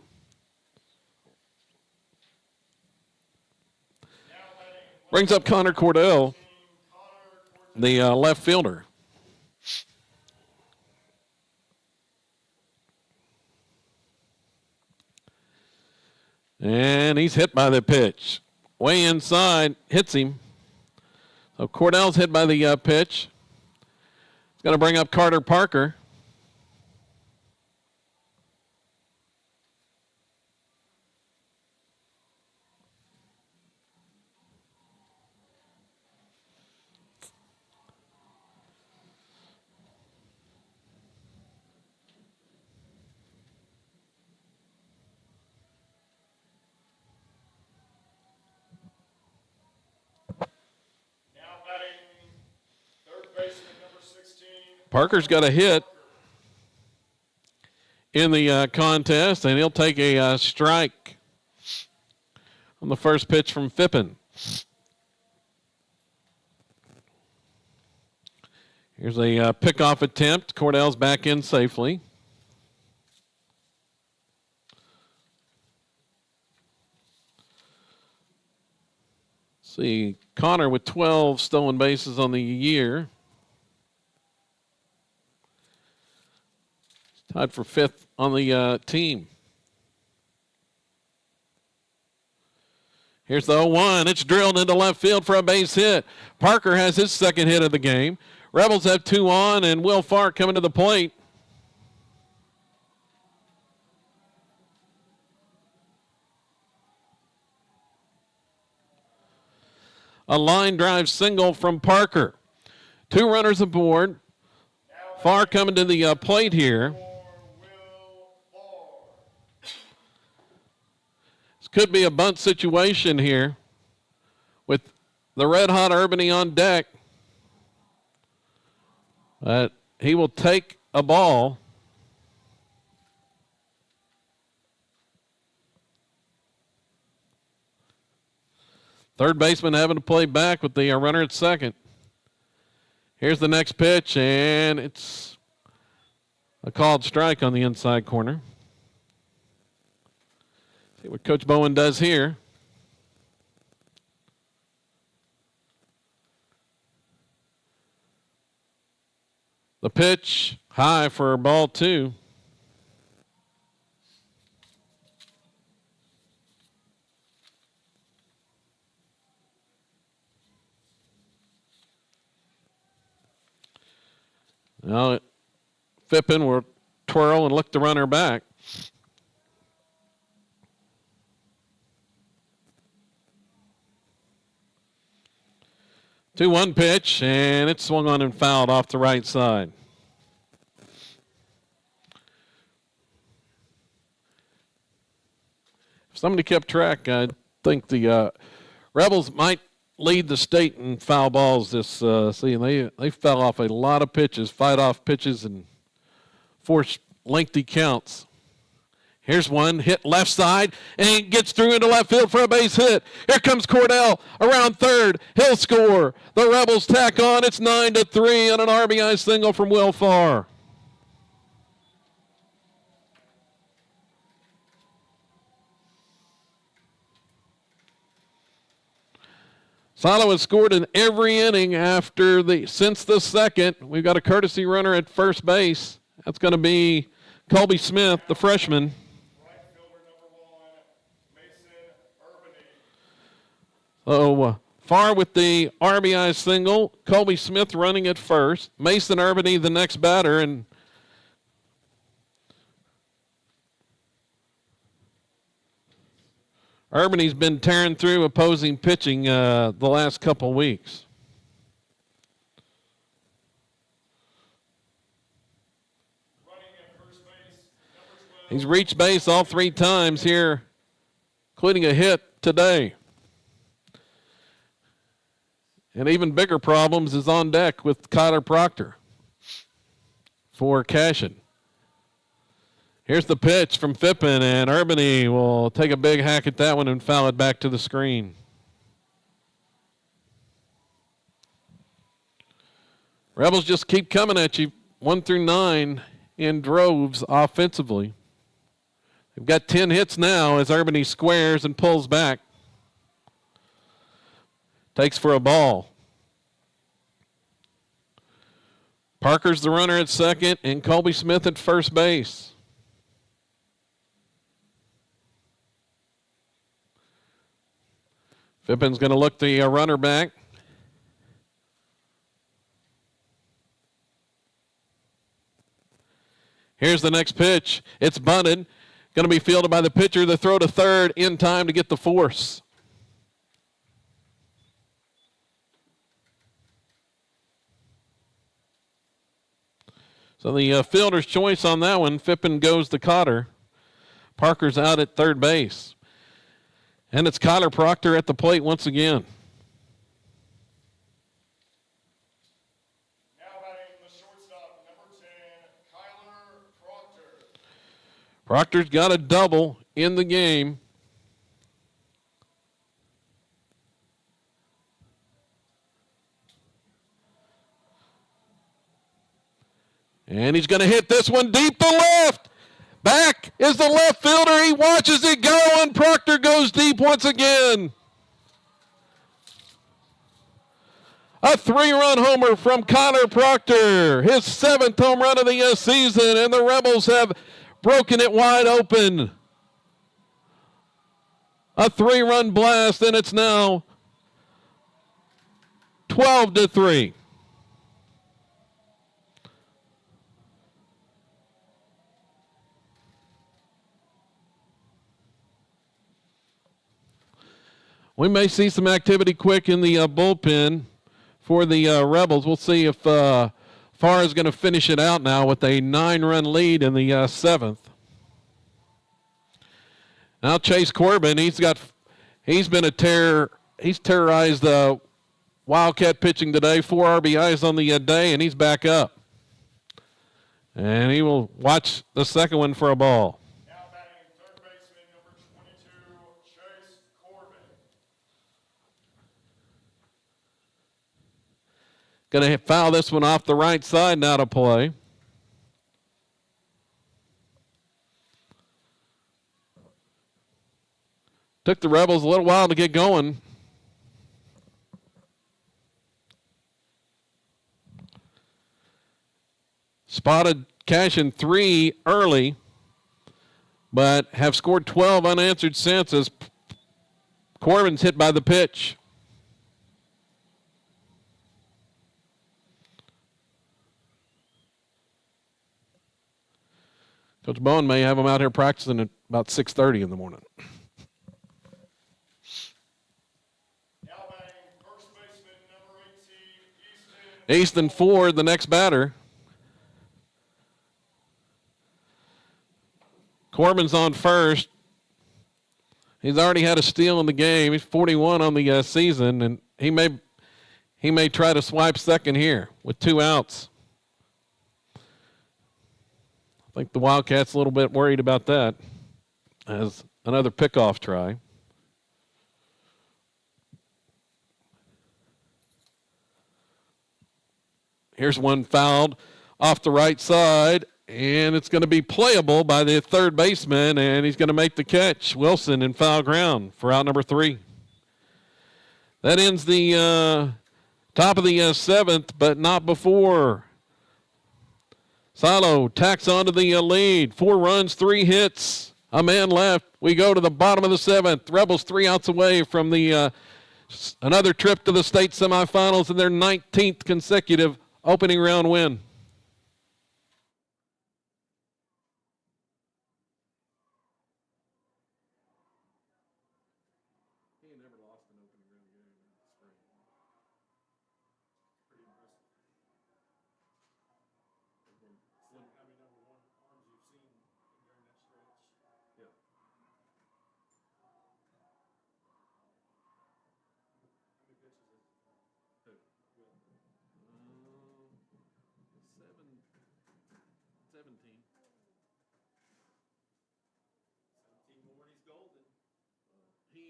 Brings up Connor Cordell, the left fielder. And he's hit by the pitch. Way inside, hits him. So Cordell's hit by the pitch. It's going to bring up Carter Parker. Parker's got a hit in the contest, and he'll take a strike on the first pitch from Fippen. Here's a pickoff attempt. Cordell's back in safely. See, Connor with 12 stolen bases on the year. Tied for 5th on the team. Here's the 0-1. It's drilled into left field for a base hit. Parker has his second hit of the game. Rebels have 2 on, and Will Farr coming to the plate. A line drive single from Parker. 2 runners aboard. Farr coming to the plate here. This could be a bunt situation here with the red-hot Urbany on deck. But he will take a ball. Third baseman having to play back with the runner at second. Here's the next pitch, and it's a called strike on the inside corner. See what Coach Bowen does here. The pitch high for ball 2. Now Fippen will twirl and look the runner back. Two-one pitch, and it's swung on and fouled off the right side. If somebody kept track, I think the Rebels might lead the state in foul balls this season. They fell off a lot of pitches, fight-off pitches, and forced lengthy counts. Here's one, hit left side, and gets through into left field for a base hit. Here comes Cordell around third. He'll score. The Rebels tack on. It's 9-3 on an RBI single from Will Farr. Salo has scored in every inning since the second. We've got a courtesy runner at first base. That's going to be Colby Smith, the freshman. So Farr with the RBI single. Colby Smith running at first. Mason Urbany the next batter, and Urbany's been tearing through opposing pitching the last couple weeks. Running at first base, number 12. He's reached base all 3 times here, including a hit today. And even bigger problems is on deck with Kyler Proctor for Cashion. Here's the pitch from Phippen, and Urbany will take a big hack at that one and foul it back to the screen. Rebels just keep coming at you 1 through 9 in droves offensively. They've got 10 hits now as Urbany squares and pulls back. Takes for a ball. Parker's the runner at second, and Colby Smith at first base. Phippen's going to look the runner back. Here's the next pitch. It's bunted. Going to be fielded by the pitcher. The throw to third in time to get the force. So the fielder's choice on that one, Phippen goes to Cotter. Parker's out at third base. And it's Kyler Proctor at the plate once again. Now batting the shortstop, number 10, Kyler Proctor. Proctor's got a double in the game. And he's going to hit this one deep to left. Back is the left fielder. He watches it go, and Proctor goes deep once again. A 3-run homer from Kyler Proctor, his 7th home run of the season, and the Rebels have broken it wide open. A 3-run blast, and it's now 12-3. We may see some activity quick in the bullpen for the Rebels. We'll see if Farr is going to finish it out now with a 9-run lead in the 7th. Now Chase Corbin, he's been a terror. He's terrorized Wildcat pitching today. 4 RBIs on the day, and he's back up. And he will watch the second one for a ball. Now batting third baseman, number 22, Chase Corbin. Going to foul this one off the right side now to play. Took the Rebels a little while to get going. Spotted Cashion 3 early, but have scored 12 unanswered since as Corbin's hit by the pitch. Coach Bowen may have him out here practicing at about 6:30 in the morning. Now batting first baseman, number 18, Easton Ford, the next batter. Corbin's on first. He's already had a steal in the game. He's 41 on the season, and he may try to swipe second here with 2 outs. I think the Wildcats a little bit worried about that as another pickoff try. Here's one fouled off the right side, and it's going to be playable by the third baseman, and he's going to make the catch. Wilson in foul ground for out number 3. That ends the top of the 7th, but not before Silo tacks onto the lead. 4 runs, 3 hits, a man left. We go to the bottom of the 7th. Rebels 3 outs away from the another trip to the state semifinals and their 19th consecutive opening round win.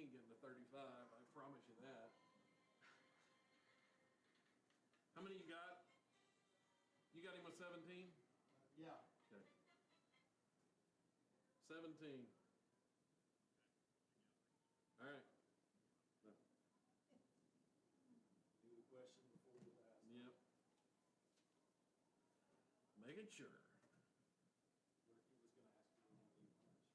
ain't getting to 35. I promise you that. How many you got? You got him with 17? Yeah. Okay. 17. All right. Do the question before we pass. Yep. Making sure. He was gonna ask you when you leave lunch.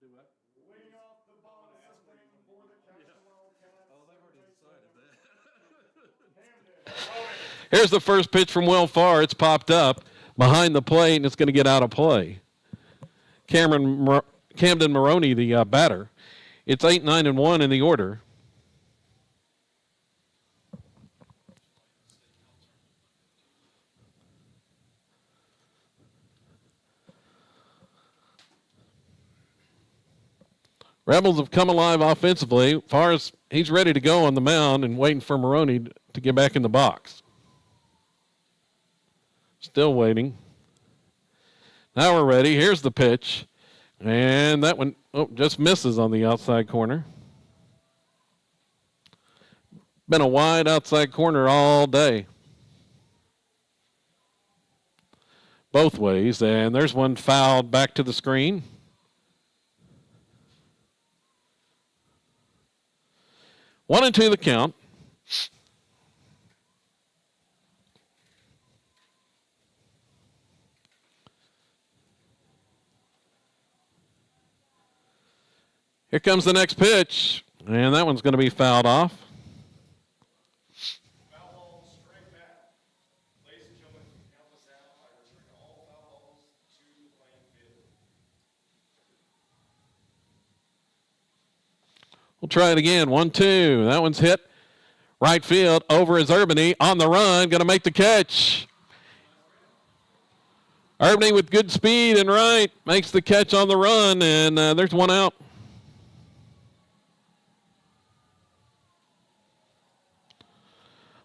Do what? Leading off the ball system for the Cashion Wildcats. Oh, they've already decided that. Camden. Here's the first pitch from Will Farr. It's popped up behind the plate, and it's going to get out of play. Camden Maroney, the batter. It's 8-9-1 in the order. Rebels have come alive offensively. Farr he's ready to go on the mound and waiting for Maroney to get back in the box. Still waiting. Now we're ready. Here's the pitch. And that one just misses on the outside corner. Been a wide outside corner all day. Both ways. And there's one fouled back to the screen. 1-2 the count. Here comes the next pitch, and that one's going to be fouled off. Foul ball straight back. Ladies and gentlemen, count this out by returning all foul balls to the playing field. We'll try it again. 1-2. That one's hit. Right field over is Urbany on the run. Going to make the catch. Urbany with good speed and right makes the catch on the run, and there's one out.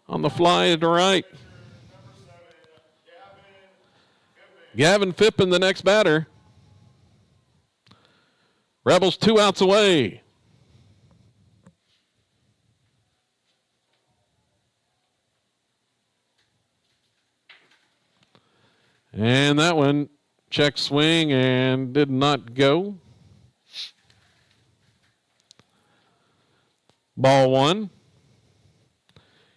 On the fly to right. Gavin Phippen, the next batter. Rebels 2 outs away. And that one, check swing and did not go. Ball 1.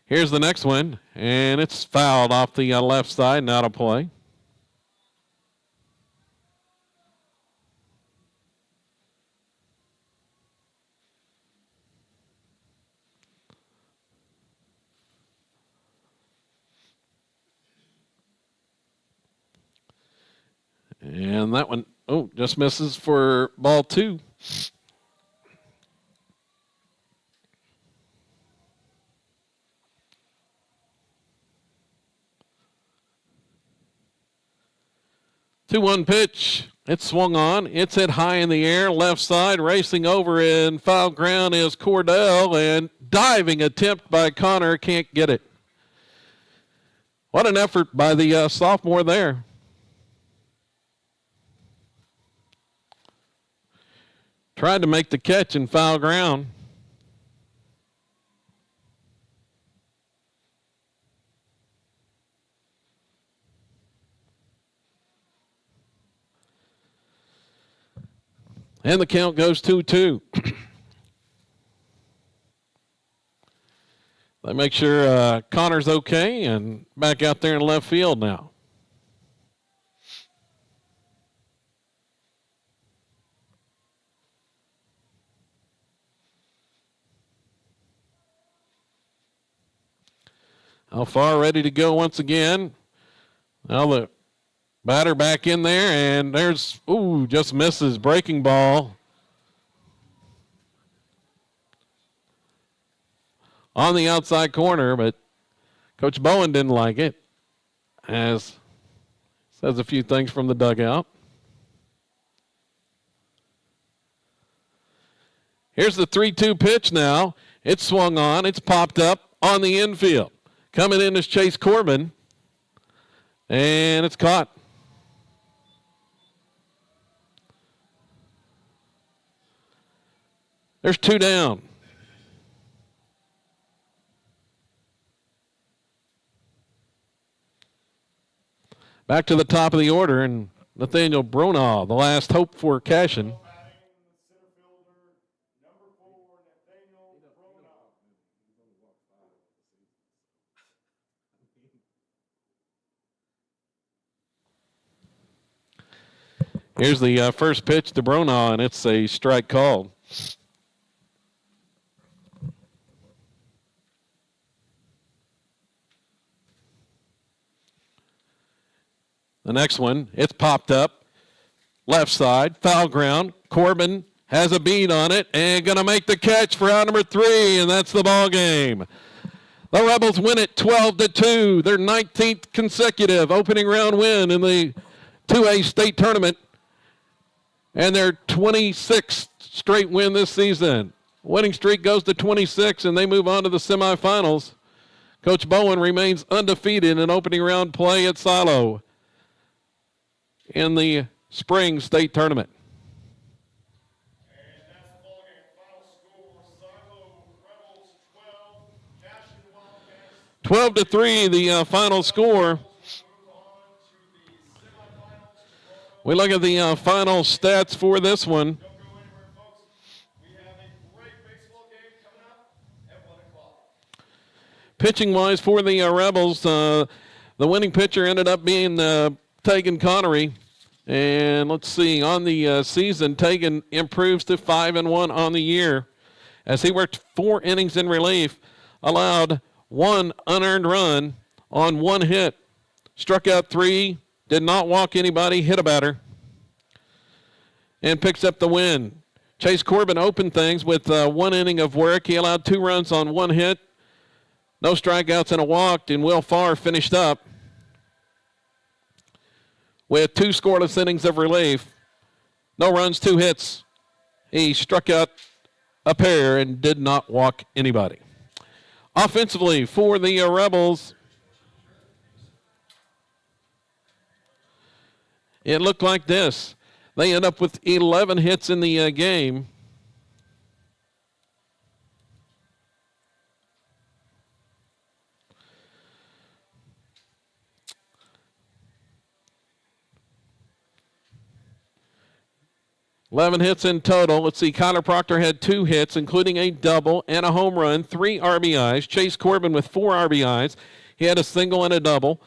Here's the next one, and it's fouled off the left side and out of play. And that one, just misses for ball 2. Two-one pitch. It's swung on. It's hit high in the air. Left side, racing over in foul ground is Cordell, and diving attempt by Connor. Can't get it. What an effort by the sophomore there. Tried to make the catch in foul ground. And the count goes 2-2. They make sure Connor's okay and back out there in left field now. How far ready to go once again. Now the batter back in there, and there's, just misses. Breaking ball. On the outside corner, but Coach Bowen didn't like it, as says a few things from the dugout. Here's the 3-2 pitch now. It's swung on. It's popped up on the infield. Coming in is Chase Corbin, and it's caught. There's 2 down. Back to the top of the order, and Nathaniel Bronaugh, the last hope for Cashion. Center fielder, number 4, Nathaniel Bronaugh. Here's the first pitch to Bronaugh, and it's a strike called. The next one, it's popped up. Left side, foul ground. Corbin has a beat on it and going to make the catch for out number 3, and that's the ball game. The Rebels win it 12-2, their 19th consecutive opening round win in the 2A state tournament, and their 26th straight win this season. Winning streak goes to 26, and they move on to the semifinals. Coach Bowen remains undefeated in opening round play at Silo in the spring state tournament. And that's the ball game. Final score, Silo Rebels 12, Cashion Wildcats 12-3, the final score. move on to the semifinals tomorrow. We look at the final stats for this one. Don't go anywhere, folks. We have a great baseball game coming up at 1 o'clock. Pitching-wise for the Rebels, the winning pitcher ended up being Tegan Connery. And let's see, on the season, Tegan improves to 5-1 on the year as he worked 4 innings in relief, allowed 1 unearned run on 1 hit, struck out 3, did not walk anybody, hit a batter, and picks up the win. Chase Corbin opened things with 1 inning of work. He allowed 2 runs on 1 hit, no strikeouts and a walk, and Will Farr finished up with 2 scoreless innings of relief. No runs, 2 hits. He struck out a pair and did not walk anybody. Offensively for the Rebels, it looked like this. They end up with 11 hits in the game. Hits in total. Let's see, Kyler Proctor had 2 hits, including a double and a home run, 3 RBIs. Chase Corbin with 4 RBIs. He had a single and a double.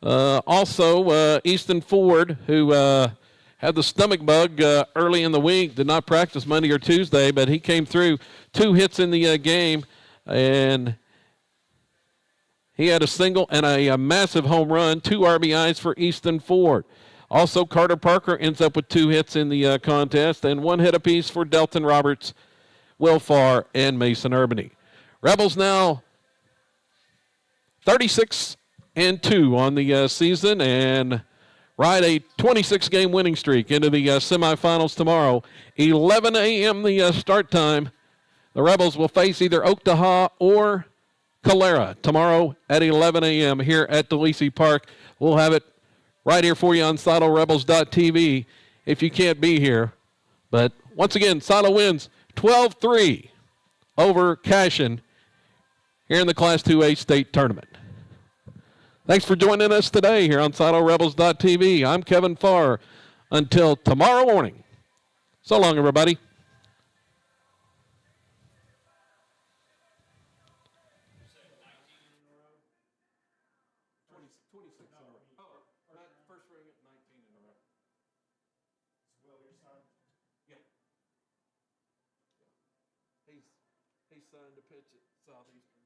Also, Easton Ford, who had the stomach bug early in the week, did not practice Monday or Tuesday, but he came through. 2 hits in the game, and he had a single and a massive home run, 2 RBIs for Easton Ford. Also, Carter Parker ends up with 2 hits in the contest and 1 hit apiece for Delton Roberts, Will Farr, and Mason Urbany. Rebels now 36-2 on the season and ride a 26-game winning streak into the semifinals tomorrow. 11 a.m. the start time. The Rebels will face either Oktaha or Calera tomorrow at 11 a.m. here at DeLisi Park. We'll have it right here for you on SiloRebels.tv if you can't be here. But once again, Silo wins 12-3 over Cashion here in the Class 2A state tournament. Thanks for joining us today here on SiloRebels.tv. I'm Kevin Farr. Until tomorrow morning. So long, everybody. First ring at 19 in a row. Will, your son? Yeah. He's signed to pitch at Southeastern.